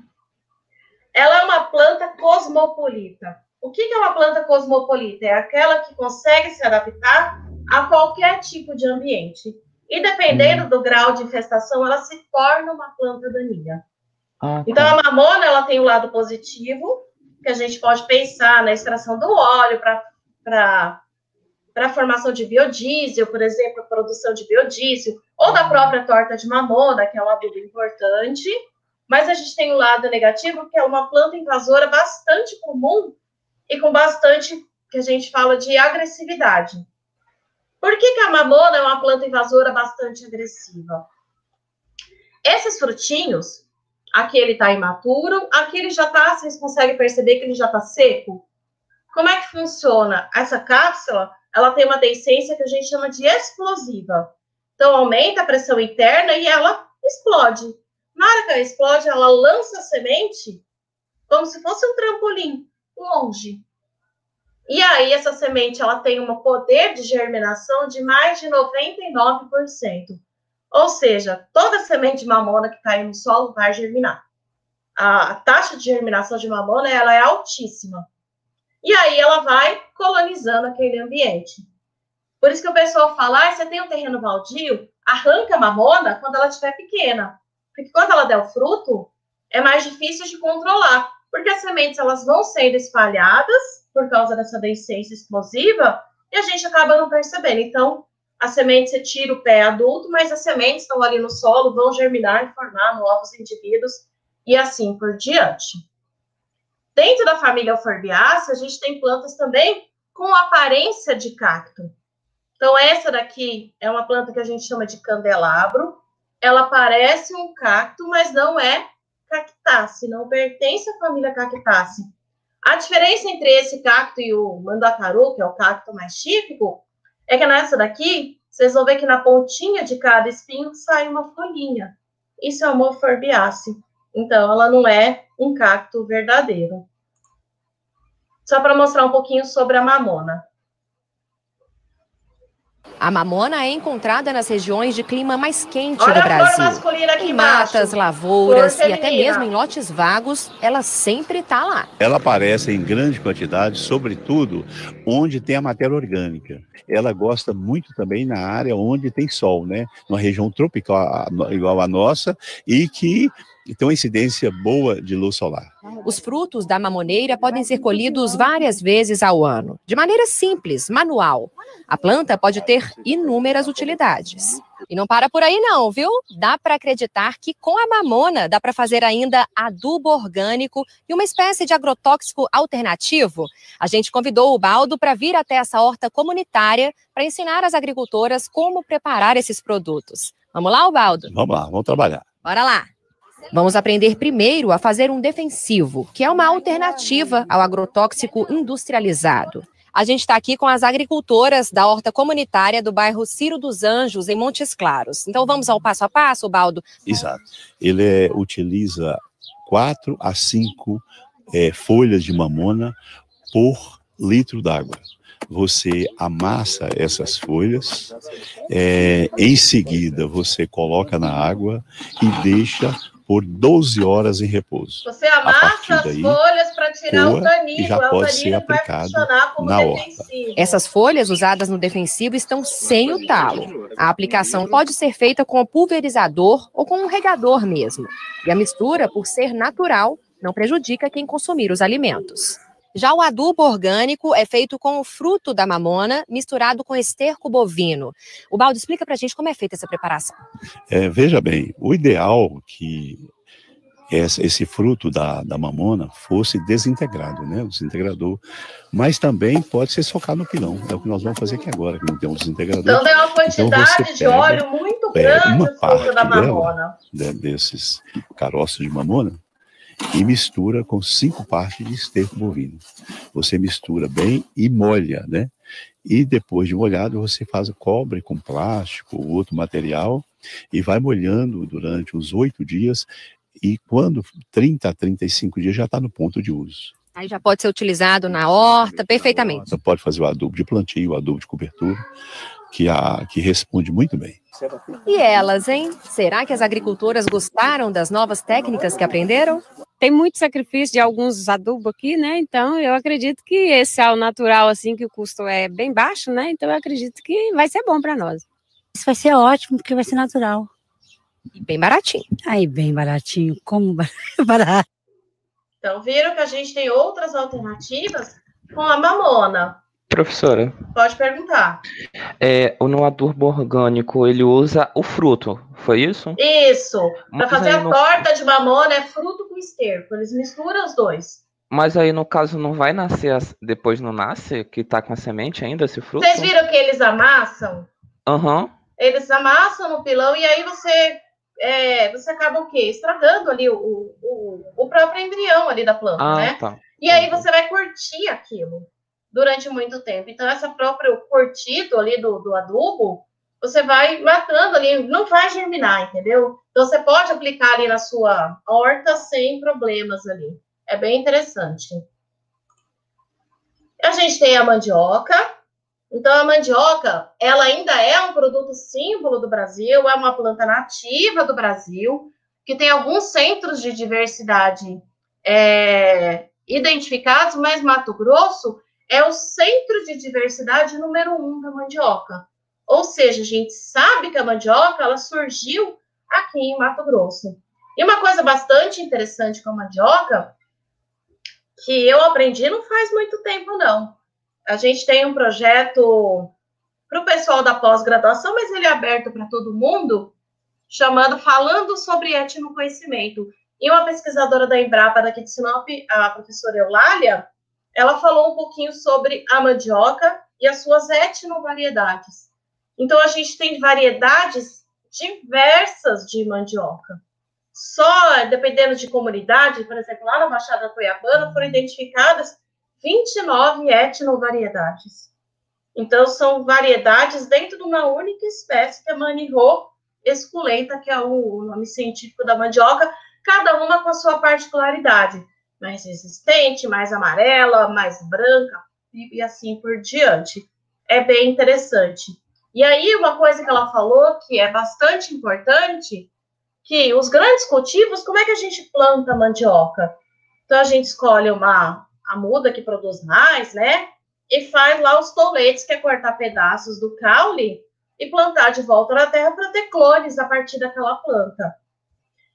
Ela é uma planta cosmopolita. O que é uma planta cosmopolita? É aquela que consegue se adaptar a qualquer tipo de ambiente. E dependendo do grau de infestação, ela se torna uma planta daninha. Então, a mamona, ela tem o lado positivo, que a gente pode pensar na extração do óleo para a formação de biodiesel, por exemplo, a produção de biodiesel, ou da própria torta de mamona, que é um adubo importante. Mas a gente tem o lado negativo, que é uma planta invasora bastante comum e com bastante, que a gente fala de agressividade. Por que a mamona é uma planta invasora bastante agressiva? Esses frutinhos, aqui ele está imaturo, aqui ele já está, vocês conseguem perceber que ele já está seco? Como é que funciona? Essa cápsula, ela tem uma deiscência que a gente chama de explosiva. Então, aumenta a pressão interna e ela explode. Na hora que ela explode, ela lança a semente como se fosse um trampolim, longe. E aí, essa semente, ela tem um poder de germinação de mais de 99%. Ou seja, toda semente de mamona que cai no solo vai germinar. A taxa de germinação de mamona, ela é altíssima. E aí, ela vai colonizando aquele ambiente. Por isso que o pessoal fala, você tem um terreno baldio, arranca a mamona quando ela estiver pequena. Porque quando ela der o fruto, é mais difícil de controlar. Porque as sementes, elas vão sendo espalhadas por causa dessa deiscência explosiva e a gente acaba não percebendo. Então, a semente, você tira o pé adulto, mas as sementes estão ali no solo, vão germinar e formar novos indivíduos e assim por diante. Dentro da família Euphorbiaceae, a gente tem plantas também com aparência de cacto. Então, essa daqui é uma planta que a gente chama de candelabro. Ela parece um cacto, mas não é cactácea, não pertence à família Cactaceae. A diferença entre esse cacto e o mandacaru, que é o cacto mais típico, é que nessa daqui, vocês vão ver que na pontinha de cada espinho sai uma folhinha. Isso é uma Euphorbiaceae. Então, ela não é um cacto verdadeiro. Só para mostrar um pouquinho sobre a mamona. A mamona é encontrada nas regiões de clima mais quente Olha do Brasil. Aqui em matas, embaixo. lavouras e até mesmo em lotes vagos, ela sempre está lá. Ela aparece em grande quantidade, sobretudo onde tem a matéria orgânica. Ela gosta muito também na área onde tem sol, né? Numa região tropical igual a nossa e que tem uma incidência boa de luz solar. Os frutos da mamoneira podem ser colhidos várias vezes ao ano, de maneira simples, manual. A planta pode ter inúmeras utilidades. E não para por aí não, viu? Dá para acreditar que com a mamona dá para fazer ainda adubo orgânico e uma espécie de agrotóxico alternativo. A gente convidou o Baldo para vir até essa horta comunitária para ensinar as agricultoras como preparar esses produtos. Vamos lá, Baldo? Vamos lá, vamos trabalhar. Bora lá! Vamos aprender primeiro a fazer um defensivo, que é uma alternativa ao agrotóxico industrializado. A gente está aqui com as agricultoras da horta comunitária do bairro Ciro dos Anjos, em Montes Claros. Então vamos ao passo a passo, Baldo? Exato. Ele utiliza 4 a 5 folhas de mamona por litro d'água. Você amassa essas folhas, em seguida você coloca na água e deixa por 12 horas em repouso. Você amassa as folhas para para tirar o coa e tanino. já O pode ser tanino vai aplicado funcionar como na horta. defensivo. Essas folhas usadas no defensivo estão sem o talo. A aplicação pode ser feita com o pulverizador ou com um regador mesmo. E a mistura, por ser natural, não prejudica quem consumir os alimentos. Já o adubo orgânico é feito com o fruto da mamona misturado com esterco bovino. O Baldo, explica pra gente como é feita essa preparação. Veja bem, o ideal que esse fruto da mamona fosse desintegrado, né? O desintegrador. Mas também pode ser socado no pilão. É o que nós vamos fazer aqui agora, que não tem um desintegrador. Então tem uma quantidade você de óleo muito grande uma no fruto parte da mamona. desses caroços de mamona e mistura com 5 partes de esterco bovino. Você mistura bem e molha, né? E depois de molhado, você cobre com plástico ou outro material e vai molhando durante uns 8 dias. E quando 30 a 35 dias já está no ponto de uso. Aí já pode ser utilizado na horta, perfeitamente. Você pode fazer o adubo de plantio, o adubo de cobertura, que responde muito bem. E elas, hein? Será que as agricultoras gostaram das novas técnicas que aprenderam? Tem muito sacrifício de alguns adubos aqui, né? Então eu acredito que esse ao natural, assim, que o custo é bem baixo, né? Então eu acredito que vai ser bom para nós. Isso vai ser ótimo, porque vai ser natural. E bem baratinho. Aí, bem baratinho, como barato. Então, viram que a gente tem outras alternativas com a mamona. Professora, Pode perguntar. No adubo orgânico, ele usa o fruto, foi isso? Isso. Para Mas fazer aí a torta de mamona é fruto com esterco. Eles misturam os dois. Mas aí, no caso, não vai nascer, depois não nasce, que tá com a semente ainda, esse fruto? Vocês viram que eles amassam? Aham. Eles amassam no pilão e aí você acaba o quê? Estragando ali o próprio embrião ali da planta, né? Tá. E aí você vai curtir aquilo durante muito tempo. Então, essa própria curtido ali do adubo, você vai matando ali, não vai germinar, entendeu? Então, você pode aplicar ali na sua horta sem problemas ali. É bem interessante. A gente tem a mandioca. Então, a mandioca, ela ainda é um produto símbolo do Brasil, é uma planta nativa do Brasil, que tem alguns centros de diversidade identificados, mas Mato Grosso é o centro de diversidade número 1 da mandioca. Ou seja, a gente sabe que a mandioca, ela surgiu aqui em Mato Grosso. E uma coisa bastante interessante com a mandioca, que eu aprendi não faz muito tempo, não. A gente tem um projeto para o pessoal da pós-graduação, mas ele é aberto para todo mundo, Falando sobre Etnoconhecimento. E uma pesquisadora da Embrapa daqui de Sinop, a professora Eulália, ela falou um pouquinho sobre a mandioca e as suas etnovariedades. Então, a gente tem variedades diversas de mandioca. Só, dependendo de comunidade, por exemplo, lá na Baixada Cuiabana, foram identificadas 29 etnovariedades. Então, são variedades dentro de uma única espécie, que é a Manihô esculenta, que é o nome científico da mandioca, cada uma com a sua particularidade. Mais resistente, mais amarela, mais branca, e assim por diante. É bem interessante. E aí, uma coisa que ela falou, que é bastante importante, que os grandes cultivos, como é que a gente planta mandioca? Então, a gente escolhe a muda que produz mais, né? E faz lá os toletes, que é cortar pedaços do caule e plantar de volta na terra para ter clones a partir daquela planta.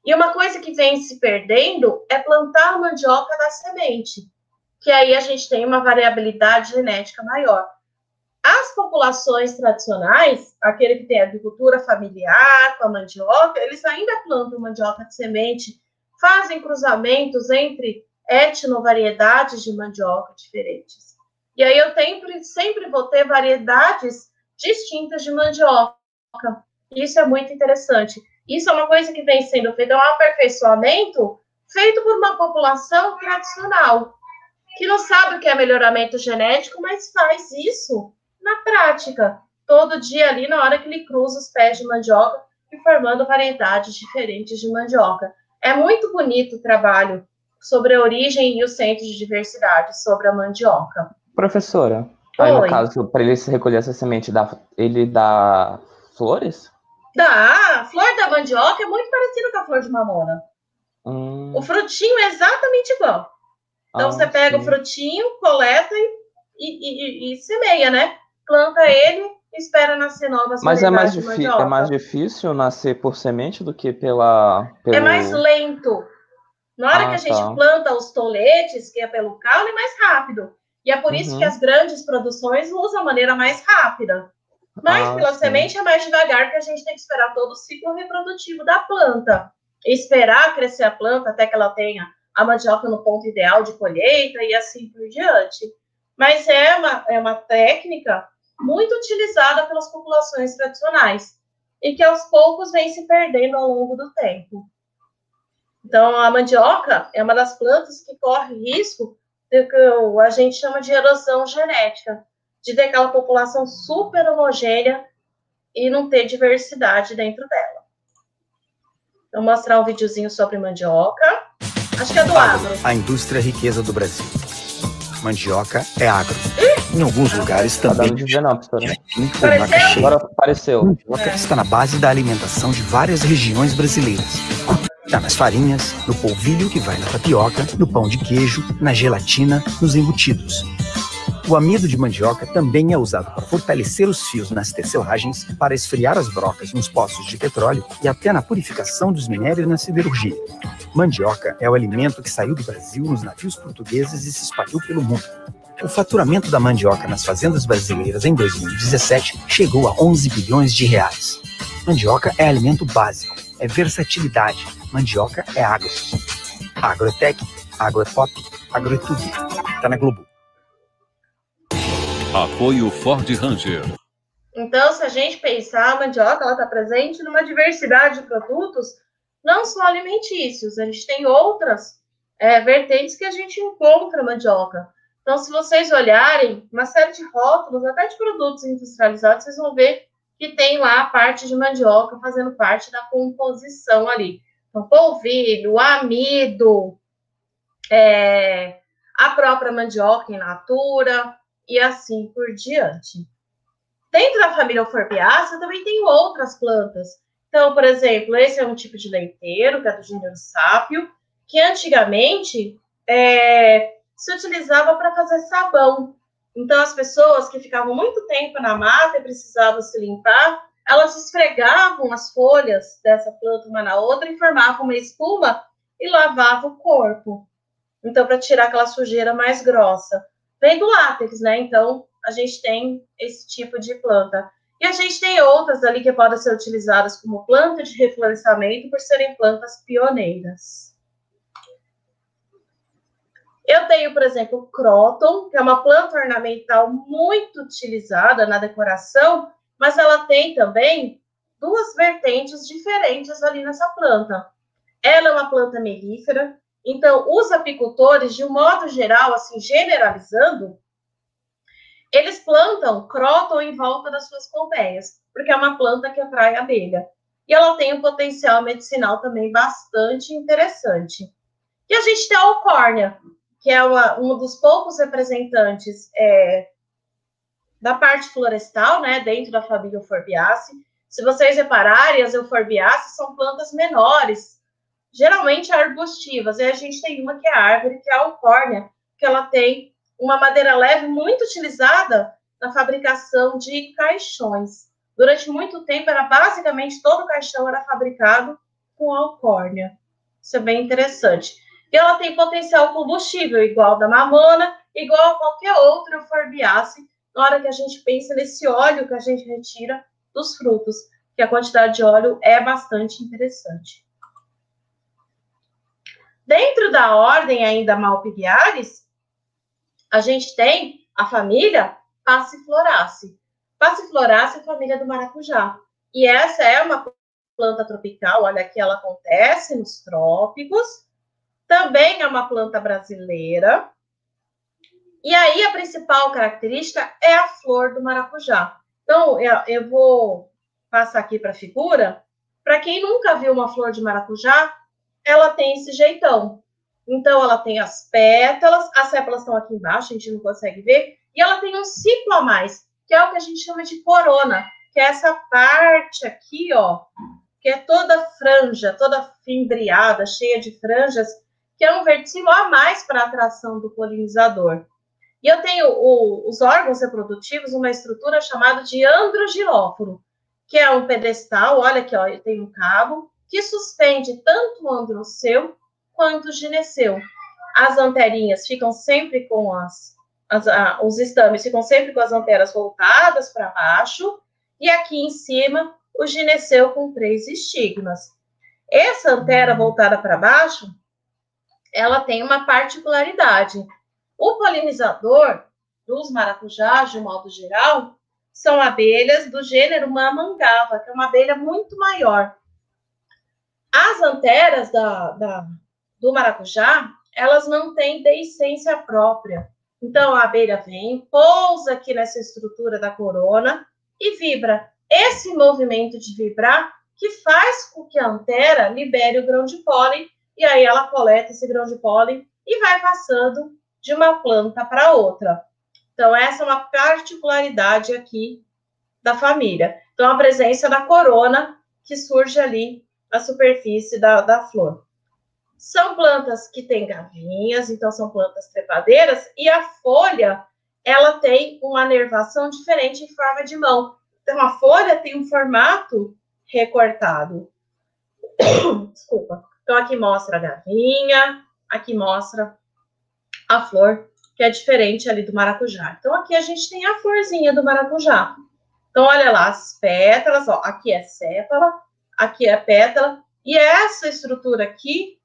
E uma coisa que vem se perdendo é plantar a mandioca da semente, que aí a gente tem uma variabilidade genética maior. As populações tradicionais, aquele que tem agricultura familiar com a mandioca, eles ainda plantam mandioca de semente, fazem cruzamentos entre etnovariedades de mandioca diferentes. E aí eu sempre vou ter variedades distintas de mandioca. Isso é muito interessante. Isso é uma coisa que vem sendo feita, é um aperfeiçoamento feito por uma população tradicional, que não sabe o que é melhoramento genético, mas faz isso na prática, todo dia ali, na hora que ele cruza os pés de mandioca e formando variedades diferentes de mandioca. É muito bonito o trabalho sobre a origem e o centro de diversidade sobre a mandioca. Professora, aí no caso, para ele se recolher essa semente, ele dá flores? Dá. A flor da mandioca é muito parecida com a flor de mamona. O frutinho é exatamente igual. Então, você pega o frutinho, coleta e semeia, né? Planta ele e espera nascer novas Mas variedades de mandioca. é mais difícil nascer por semente do que pelo... É mais lento. Na hora que a gente planta os toletes, que é pelo caule, é mais rápido. E é por isso que as grandes produções usam a maneira mais rápida. Mas pela semente é mais devagar, porque a gente tem que esperar todo o ciclo reprodutivo da planta. E esperar crescer a planta até que ela tenha a mandioca no ponto ideal de colheita e assim por diante. Mas é uma técnica muito utilizada pelas populações tradicionais e que aos poucos vem se perdendo ao longo do tempo. Então, a mandioca é uma das plantas que corre risco do que a gente chama de erosão genética, de ter aquela população super homogênea e não ter diversidade dentro dela. Vou mostrar um videozinho sobre mandioca. Acho que é do agro. A indústria riqueza do Brasil. Mandioca é agro. Em alguns lugares também. Agora apareceu. Mandioca está na base da alimentação de várias regiões brasileiras. Está nas farinhas, no polvilho que vai na tapioca, no pão de queijo, na gelatina, nos embutidos. O amido de mandioca também é usado para fortalecer os fios nas tecelagens, para esfriar as brocas nos poços de petróleo e até na purificação dos minérios na siderurgia. Mandioca é o alimento que saiu do Brasil nos navios portugueses e se espalhou pelo mundo. O faturamento da mandioca nas fazendas brasileiras em 2017 chegou a 11 bilhões de reais. Mandioca é alimento básico, é versatilidade. Mandioca é agro. Agro é tech, agro é pop, agro é tudo. Tá na Globo. Apoio Ford Ranger. Então, se a gente pensar, a mandioca ela está presente numa diversidade de produtos, não só alimentícios, a gente tem outras vertentes que a gente encontra mandioca. Então, se vocês olharem uma série de rótulos, até de produtos industrializados, vocês vão ver que tem lá a parte de mandioca fazendo parte da composição ali. Então, polvilho, amido, a própria mandioca in natura e assim por diante. Dentro da família Euphorbiaceae também tem outras plantas. Então, por exemplo, esse é um tipo de leiteiro, que é do gênero sápio, que antigamente se utilizava para fazer sabão. Então, as pessoas que ficavam muito tempo na mata e precisavam se limpar, elas esfregavam as folhas dessa planta uma na outra e formavam uma espuma e lavavam o corpo. Então, para tirar aquela sujeira mais grossa. Vem do látex, né? Então, a gente tem esse tipo de planta. E a gente tem outras ali que podem ser utilizadas como planta de reflorestamento por serem plantas pioneiras. Eu tenho, por exemplo, o cróton, que é uma planta ornamental muito utilizada na decoração, mas ela tem também duas vertentes diferentes ali nessa planta. Ela é uma planta melífera, então os apicultores, de um modo geral, assim, generalizando, eles plantam cróton em volta das suas colmeias, porque é uma planta que atrai abelha. E ela tem um potencial medicinal também bastante interessante. E a gente tem a alcórnia, que é um dos poucos representantes da parte florestal, né, dentro da família Euphorbiaceae. Se vocês repararem, as Euphorbiaceae são plantas menores, geralmente arbustivas. E a gente tem uma que é a árvore, que é a alcórnia, que ela tem uma madeira leve muito utilizada na fabricação de caixões. Durante muito tempo, basicamente todo o caixão era fabricado com alcórnia. Isso é bem interessante. E ela tem potencial combustível, igual da mamona, igual a qualquer outra Euphorbiaceae, na hora que a gente pensa nesse óleo que a gente retira dos frutos, que a quantidade de óleo é bastante interessante. Dentro da ordem ainda Malpighiaris, a gente tem a família Passifloraceae. Passifloraceae é a família do maracujá. E essa é uma planta tropical, olha aqui, ela acontece nos trópicos. Também é uma planta brasileira. E aí, a principal característica é a flor do maracujá. Então, eu vou passar aqui para a figura. Para quem nunca viu uma flor de maracujá, ela tem esse jeitão. Então, ela tem as pétalas, as sépalas estão aqui embaixo, a gente não consegue ver. E ela tem um ciclo a mais, que é o que a gente chama de corona, que é essa parte aqui, ó, que é toda franja, toda fimbriada, cheia de franjas, que é um verticilo a mais para a atração do polinizador. E eu tenho os órgãos reprodutivos, uma estrutura chamada de androgilóforo, que é um pedestal, olha aqui, ó, ele tem um cabo, que suspende tanto o androceu quanto o gineceu. As anterinhas ficam sempre com os estames ficam sempre com as anteras voltadas para baixo, e aqui em cima o gineceu com 3 estigmas. Essa antera voltada para baixo, ela tem uma particularidade. O polinizador dos maracujás, de modo geral, são abelhas do gênero Mamangava, que é uma abelha muito maior. As anteras do maracujá, elas não têm deiscência própria. Então, a abelha vem, pousa aqui nessa estrutura da corona e vibra. Esse movimento de vibrar que faz com que a antera libere o grão de pólen, e aí ela coleta esse grão de pólen e vai passando de uma planta para outra. Então, essa é uma particularidade aqui da família. Então, a presença da corona que surge ali na superfície da flor. São plantas que têm gavinhas, então são plantas trepadeiras, e a folha, ela tem uma nervação diferente em forma de mão. Então, a folha tem um formato recortado. Desculpa. Então, aqui mostra a gavinha, aqui mostra a flor, que é diferente ali do maracujá. Então, aqui a gente tem a florzinha do maracujá. Então, olha lá, as pétalas, ó, aqui é sépala, aqui é pétala, e essa estrutura aqui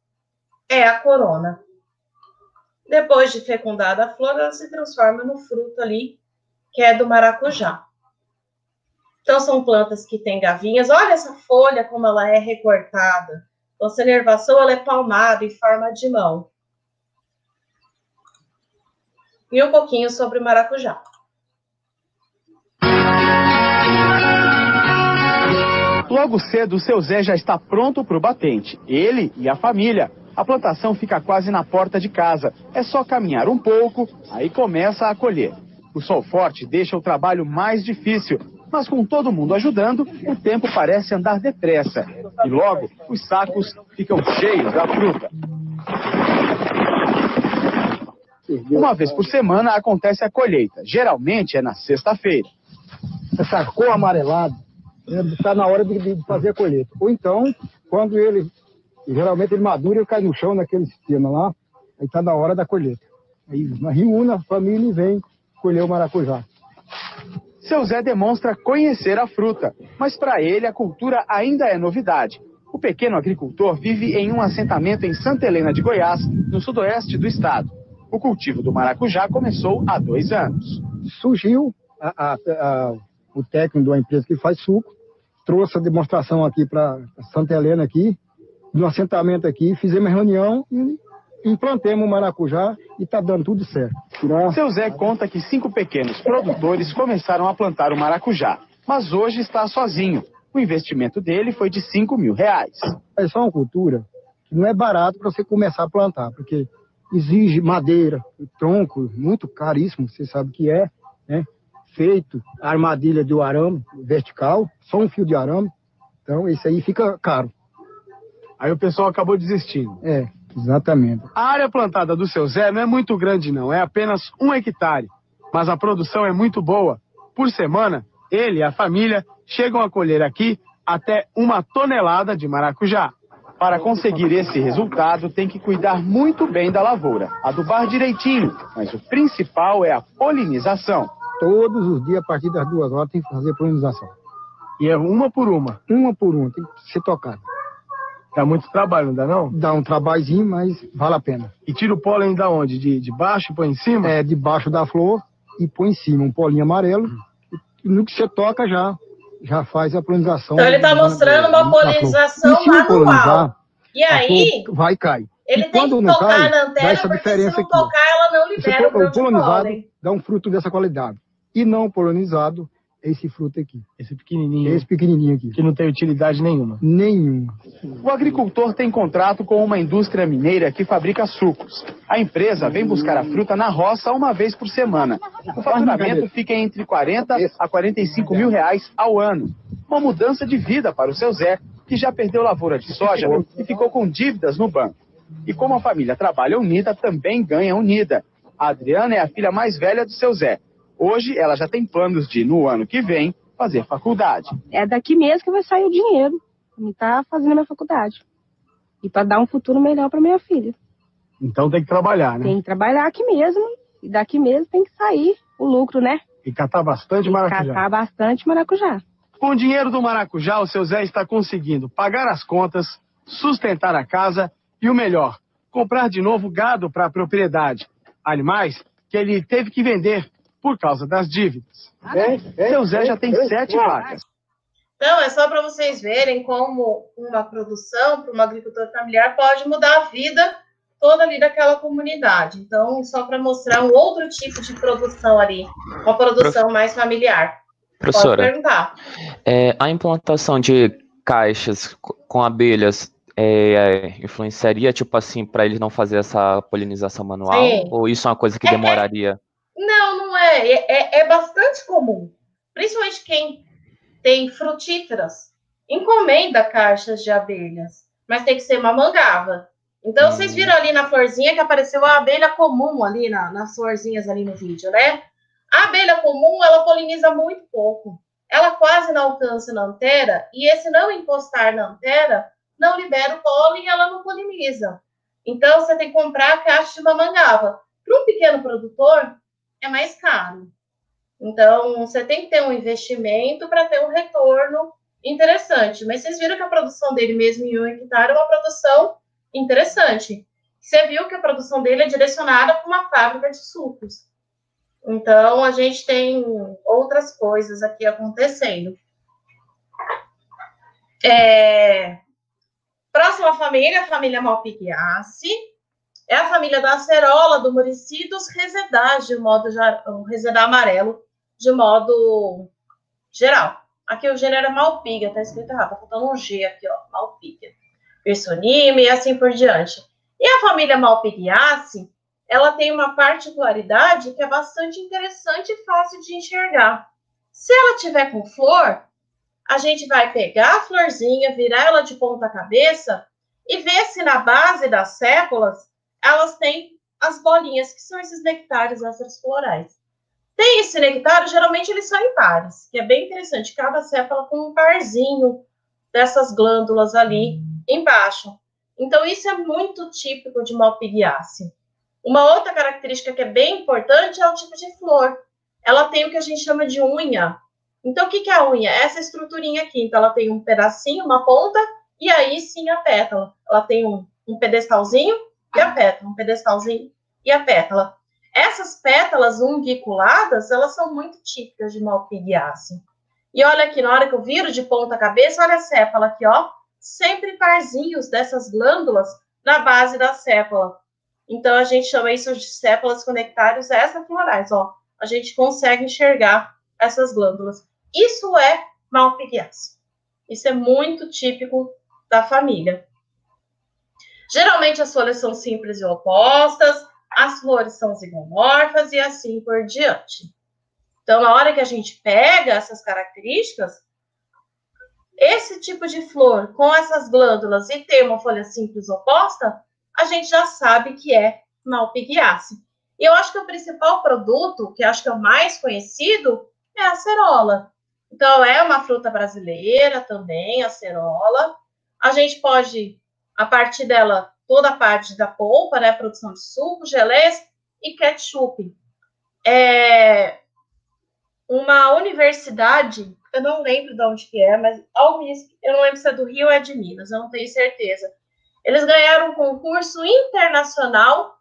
é a corona. Depois de fecundada a flor, ela se transforma no fruto ali, que é do maracujá. Então, são plantas que têm gavinhas. Olha essa folha, como ela é recortada. Então, essa nervação, ela é palmada em forma de mão. E um pouquinho sobre o maracujá. Logo cedo, o seu Zé já está pronto para o batente. Ele e a família. A plantação fica quase na porta de casa. É só caminhar um pouco, aí começa a colher. O sol forte deixa o trabalho mais difícil, mas com todo mundo ajudando, o tempo parece andar depressa. E logo, os sacos ficam cheios da fruta. Uma vez por semana acontece a colheita. Geralmente é na sexta-feira. Essa cor amarelada está na hora de fazer a colheita. Ou então, quando geralmente ele madura, ele cai no chão naquele sistema lá, aí está na hora da colheita. Aí reúne a família e vem colher o maracujá. Seu Zé demonstra conhecer a fruta, mas para ele a cultura ainda é novidade. O pequeno agricultor vive em um assentamento em Santa Helena de Goiás, no sudoeste do estado. O cultivo do maracujá começou há 2 anos. Surgiu o técnico de uma empresa que faz suco, trouxe a demonstração aqui para Santa Helena aqui, no assentamento aqui, fizemos uma reunião e implantemos o maracujá e está dando tudo certo. Seu Zé conta que 5 pequenos produtores começaram a plantar o maracujá, mas hoje está sozinho. O investimento dele foi de R$5.000. É só uma cultura que não é barato para você começar a plantar, porque exige madeira, tronco, muito caríssimo, você sabe que é, né? Feito a armadilha do arame vertical, só um fio de arame, então isso aí fica caro. Aí o pessoal acabou desistindo. É, exatamente. A área plantada do seu Zé não é muito grande não, é apenas 1 hectare. Mas a produção é muito boa. Por semana, ele e a família chegam a colher aqui até 1 tonelada de maracujá. Para conseguir esse resultado, tem que cuidar muito bem da lavoura, adubar direitinho, mas o principal é a polinização. Todos os dias, a partir das 2 horas, tem que fazer polinização. E é uma por uma? Uma por uma, tem que ser tocado. Dá muito trabalho, não dá não? Dá um trabalhozinho, mas vale a pena. E tira o pólen da onde? De baixo e põe em cima? É, de baixo da flor e põe em cima um polinho amarelo. E no que você toca já faz a polinização. Então ele está mostrando uma polinização manual. E aí vai cair. Ele tem que tocar na antera, porque se não tocar, ela não libera o grão de pólen. Dá um fruto dessa qualidade. E não polinizado, esse fruto aqui. Esse pequenininho. Esse pequenininho aqui. Que não tem utilidade nenhuma. Nenhuma. O agricultor tem contrato com uma indústria mineira que fabrica sucos. A empresa vem buscar a fruta na roça 1 vez por semana. O faturamento fica entre 40 a 45 mil reais ao ano. Uma mudança de vida para o seu Zé, que já perdeu lavoura de soja e ficou com dívidas no banco. E como a família trabalha unida, também ganha unida. A Adriana é a filha mais velha do seu Zé. Hoje, ela já tem planos de, no ano que vem, fazer faculdade. É daqui mesmo que vai sair o dinheiro para mim estar fazendo a minha faculdade. E para dar um futuro melhor para minha filha. Então tem que trabalhar, né? Tem que trabalhar aqui mesmo. E daqui mesmo tem que sair o lucro, né? E catar bastante maracujá. Catar bastante maracujá. Com o dinheiro do maracujá, o seu Zé está conseguindo pagar as contas, sustentar a casa e o melhor, comprar de novo gado para a propriedade. Animais que ele teve que vender por causa das dívidas. Seu Zé já tem 7 vacas. Então, é só para vocês verem como uma produção para um agricultor familiar pode mudar a vida toda ali daquela comunidade. Então, só para mostrar um outro tipo de produção ali, uma produção mais familiar. Professora, pode perguntar. A implantação de caixas com abelhas influenciaria, tipo assim, para eles não fazer essa polinização manual? Sim. Ou isso é uma coisa que demoraria? Não é. É bastante comum. Principalmente quem tem frutíferas. Encomenda caixas de abelhas. Mas tem que ser mamangava. Então, vocês viram ali na florzinha que apareceu a abelha comum ali nas florzinhas ali no vídeo, né? A abelha comum, ela poliniza muito pouco. Ela quase não alcança na antera. E esse não encostar na antera não libera o pólen e ela não poliniza. Então, você tem que comprar a caixa de mamangava. Para um pequeno produtor, é mais caro. Então, você tem que ter um investimento para ter um retorno interessante. Mas vocês viram que a produção dele mesmo em 1 hectare é uma produção interessante. Você viu que a produção dele é direcionada para uma fábrica de sucos. Então, a gente tem outras coisas aqui acontecendo. Próxima família, a família Malpighiaceae. É a família da acerola, do murici e dos resedás, o resedá amarelo, de modo geral. Aqui o gênero é Malpigha, tá escrito errado, tá faltando um G aqui, ó, Malpigha. Personime e assim por diante. E a família Malpighiaceae, ela tem uma particularidade que é bastante interessante e fácil de enxergar. Se ela tiver com flor, a gente vai pegar a florzinha, virar ela de ponta cabeça e ver se na base das sépalas elas têm as bolinhas, que são esses nectários extraflorais. Tem esse nectário, geralmente eles são em pares, que é bem interessante, cada sépala com um parzinho dessas glândulas ali embaixo. Então, isso é muito típico de Malpighiaceae. Uma outra característica que é bem importante é o tipo de flor. Ela tem o que a gente chama de unha. Então, o que é a unha? Essa estruturinha aqui. Então, ela tem um pedacinho, uma ponta, e aí sim a pétala. Ela tem um pedestalzinho e a pétala, um pedestalzinho e a pétala. Essas pétalas ungiculadas, elas são muito típicas de Malpighiaceae. E olha aqui, na hora que eu viro de ponta cabeça, olha a sépala aqui, ó. Sempre parzinhos dessas glândulas na base da sépala. Então, a gente chama isso de sépalas com nectários extraflorais, ó. A gente consegue enxergar essas glândulas. Isso é Malpighiaceae. Isso é muito típico da família. Geralmente, as folhas são simples e opostas, as flores são zigomorfas e assim por diante. Então, na hora que a gente pega essas características, esse tipo de flor com essas glândulas e ter uma folha simples oposta, a gente já sabe que é Malpighiaceae. E eu acho que o principal produto, que acho que é o mais conhecido, é a acerola. Então, é uma fruta brasileira também, a acerola. A gente pode, a partir dela, toda a parte da polpa, né, produção de suco, geleias e ketchup. Uma universidade, eu não lembro de onde que é, mas eu não lembro se é do Rio ou é de Minas, eu não tenho certeza. Eles ganharam um concurso internacional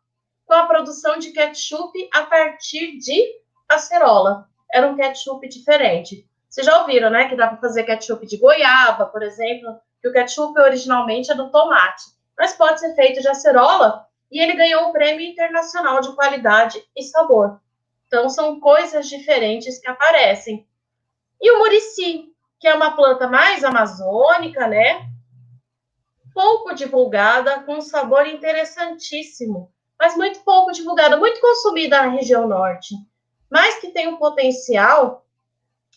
com a produção de ketchup a partir de acerola. Era um ketchup diferente. Vocês já ouviram, né, que dá para fazer ketchup de goiaba, por exemplo, que o ketchup originalmente é do tomate, mas pode ser feito de acerola, e ele ganhou um prêmio internacional de qualidade e sabor. Então, são coisas diferentes que aparecem. E o murici, que é uma planta mais amazônica, né? Pouco divulgada, com um sabor interessantíssimo, mas muito pouco divulgada, muito consumida na região norte, mas que tem um potencial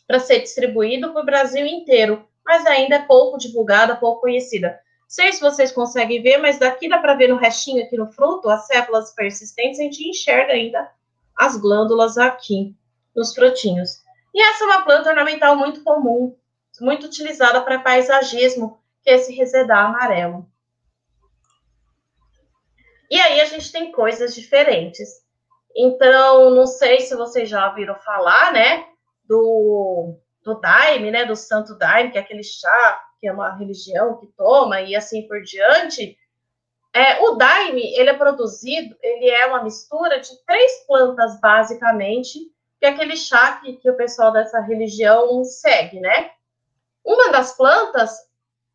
para ser distribuído para o Brasil inteiro, mas ainda é pouco divulgada, pouco conhecida. sei se vocês conseguem ver, mas daqui dá para ver no restinho aqui no fruto, as células persistentes, a gente enxerga ainda as glândulas aqui nos frutinhos. E essa é uma planta ornamental muito comum, muito utilizada para paisagismo, que é esse resedar amarelo. E aí a gente tem coisas diferentes. Então, não sei se vocês já ouviram falar, né, do Daime, né, do Santo Daime, que é aquele chá, que é uma religião que toma, e assim por diante. O Daime, ele é produzido, ele é uma mistura de 3 plantas, basicamente, que é aquele chá que o pessoal dessa religião segue, né? Uma das plantas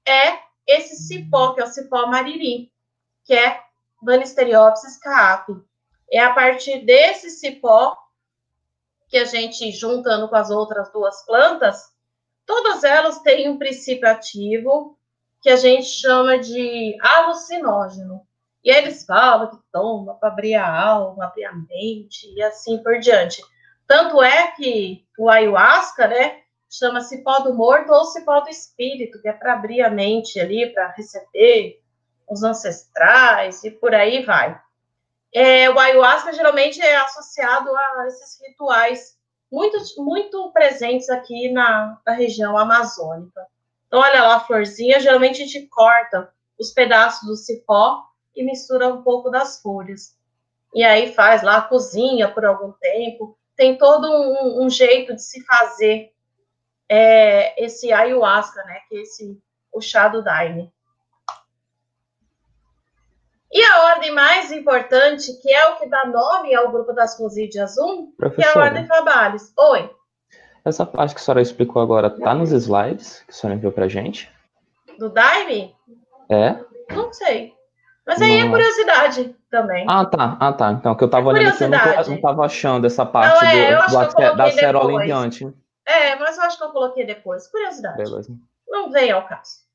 é esse cipó, que é o cipó mariri, que é Banisteriopsis caapi. É a partir desse cipó que a gente, juntando com as outras 2 plantas, todas elas têm um princípio ativo que a gente chama de alucinógeno. E aí eles falam que toma para abrir a alma, abrir a mente e assim por diante. Tanto é que o ayahuasca, né, chama cipó do morto ou cipó do espírito, que é para abrir a mente ali, para receber os ancestrais e por aí vai. O ayahuasca geralmente é associado a esses rituais muito presentes aqui na região amazônica. Então, olha lá a florzinha, geralmente a gente corta os pedaços do cipó e mistura um pouco das folhas. E aí faz lá, cozinha por algum tempo. Tem todo um jeito de se fazer esse ayahuasca, né? Que é o chá do Daime. E a ordem mais importante, que é o que dá nome ao grupo das Rosídeas 1, que é a ordem Fabalis. Oi. Essa parte que a senhora explicou agora tá nos slides que a senhora enviou pra gente? Do Daime? Não sei. Mas aí é curiosidade também. Ah, tá. Então, que eu tava olhando aqui, eu não tava achando essa parte da acerola em diante. Mas eu acho que eu coloquei depois. Curiosidade. Beleza. Não vem ao caso.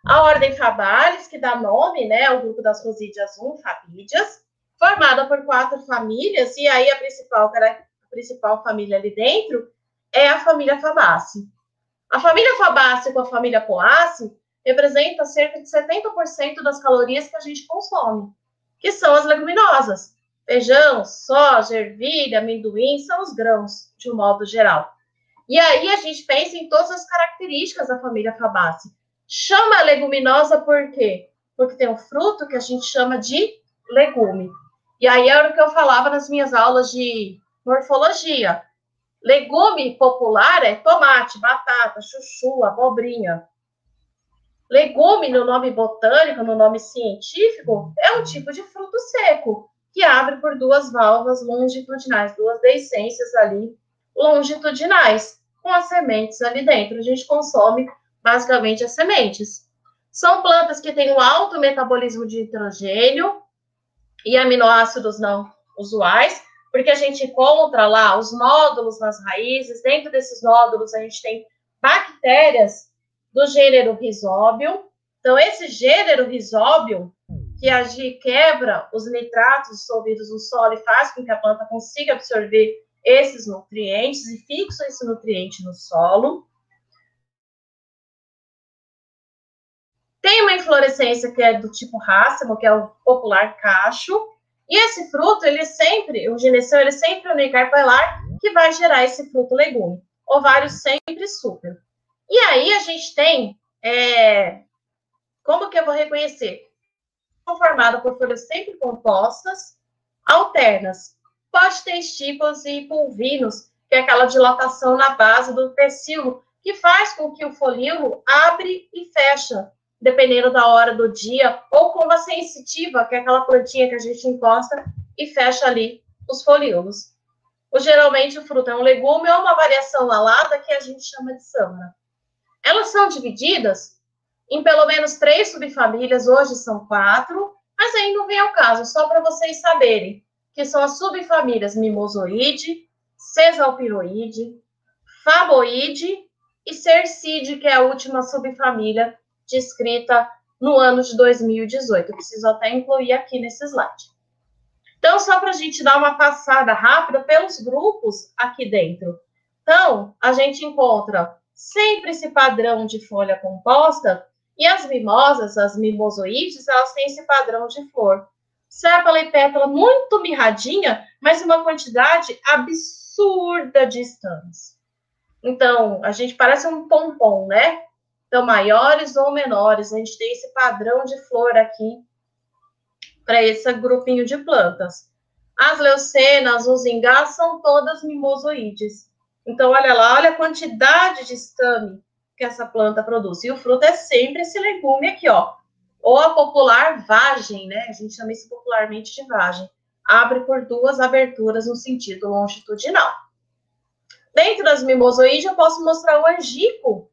A ordem Fabalis, que dá nome, né, ao grupo das Rosídeas 1, Fabídeas, formada por 4 famílias, e aí a principal família ali dentro é a família Fabaceae. A família Fabaceae com a família Poaceae representa cerca de 70% das calorias que a gente consome, que são as leguminosas. Feijão, soja, ervilha, amendoim, são os grãos, de um modo geral. E aí a gente pensa em todas as características da família Fabaceae. Chama leguminosa por quê? Porque tem um fruto que a gente chama de legume. E aí era o que eu falava nas minhas aulas de morfologia. Legume popular é tomate, batata, chuchu, abobrinha. Legume, no nome botânico, no nome científico, é um tipo de fruto seco, que abre por 2 válvulas longitudinais, 2 deiscências ali longitudinais, com as sementes ali dentro. A gente consome basicamente as sementes. São plantas que têm um alto metabolismo de nitrogênio e aminoácidos não usuais, porque a gente encontra lá os nódulos nas raízes. Dentro desses nódulos a gente tem bactérias do gênero Rhizobium. Então, esse gênero Rhizobium, que quebra os nitratos dissolvidos no solo e faz com que a planta consiga absorver esses nutrientes e fixa esse nutriente no solo. Tem uma inflorescência que é do tipo rácimo, que é o popular cacho. E esse fruto, o gineceu, ele sempre é unicarpelar, que vai gerar esse fruto legume. Ovário sempre súpero. E aí a gente tem, como que eu vou reconhecer? São formadas por folhas sempre compostas, alternas. Pode ter estípulas e pulvinos, que é aquela dilatação na base do pecíolo, que faz com que o folíolo abre e fecha, dependendo da hora do dia, ou como a sensitiva, que é aquela plantinha que a gente encosta e fecha ali os folíolos. Geralmente o fruto é um legume ou uma variação alada que a gente chama de sâmara. Elas são divididas em pelo menos 3 subfamílias, hoje são 4, mas aí não vem ao caso, só para vocês saberem, que são as subfamílias Mimosoide, Cesalpiroide, Faboide e Cercide, que é a última subfamília descrita no ano de 2018. Eu preciso até incluir aqui nesse slide. Então, só para a gente dar uma passada rápida pelos grupos aqui dentro. Então, a gente encontra sempre esse padrão de folha composta E as mimosas, as mimosoides, elas têm esse padrão de flor. Sépala e pétala muito mirradinha, mas uma quantidade absurda de estames. Então, a gente parece um pompom, né? Então, maiores ou menores, a gente tem esse padrão de flor aqui para esse grupinho de plantas. As leucenas, os ingás, são todas mimosoides. Então, olha lá, olha a quantidade de estame que essa planta produz. E o fruto é sempre esse legume aqui, ó. Ou a popular vagem, né? A gente chama isso popularmente de vagem. Abre por duas aberturas no sentido longitudinal. Dentro das mimosoides, eu posso mostrar o angico,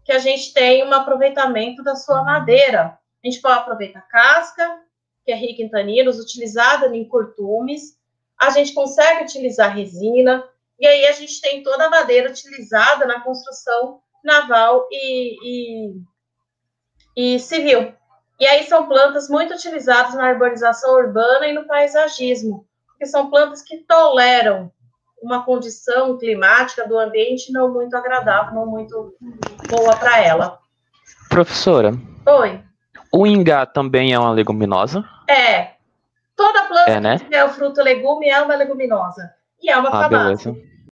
que a gente tem um aproveitamento da sua madeira. A gente pode aproveitar a casca, que é rica em taninos, utilizada em curtumes. A gente consegue utilizar resina. E aí a gente tem toda a madeira utilizada na construção naval e civil. E aí são plantas muito utilizadas na arborização urbana e no paisagismo, porque são plantas que toleram uma condição climática do ambiente não muito agradável, não muito boa para ela. Professora. Oi. O ingá também é uma leguminosa? É. Toda planta né? que tiver o fruto legume é uma leguminosa. E é uma famácea. Beleza.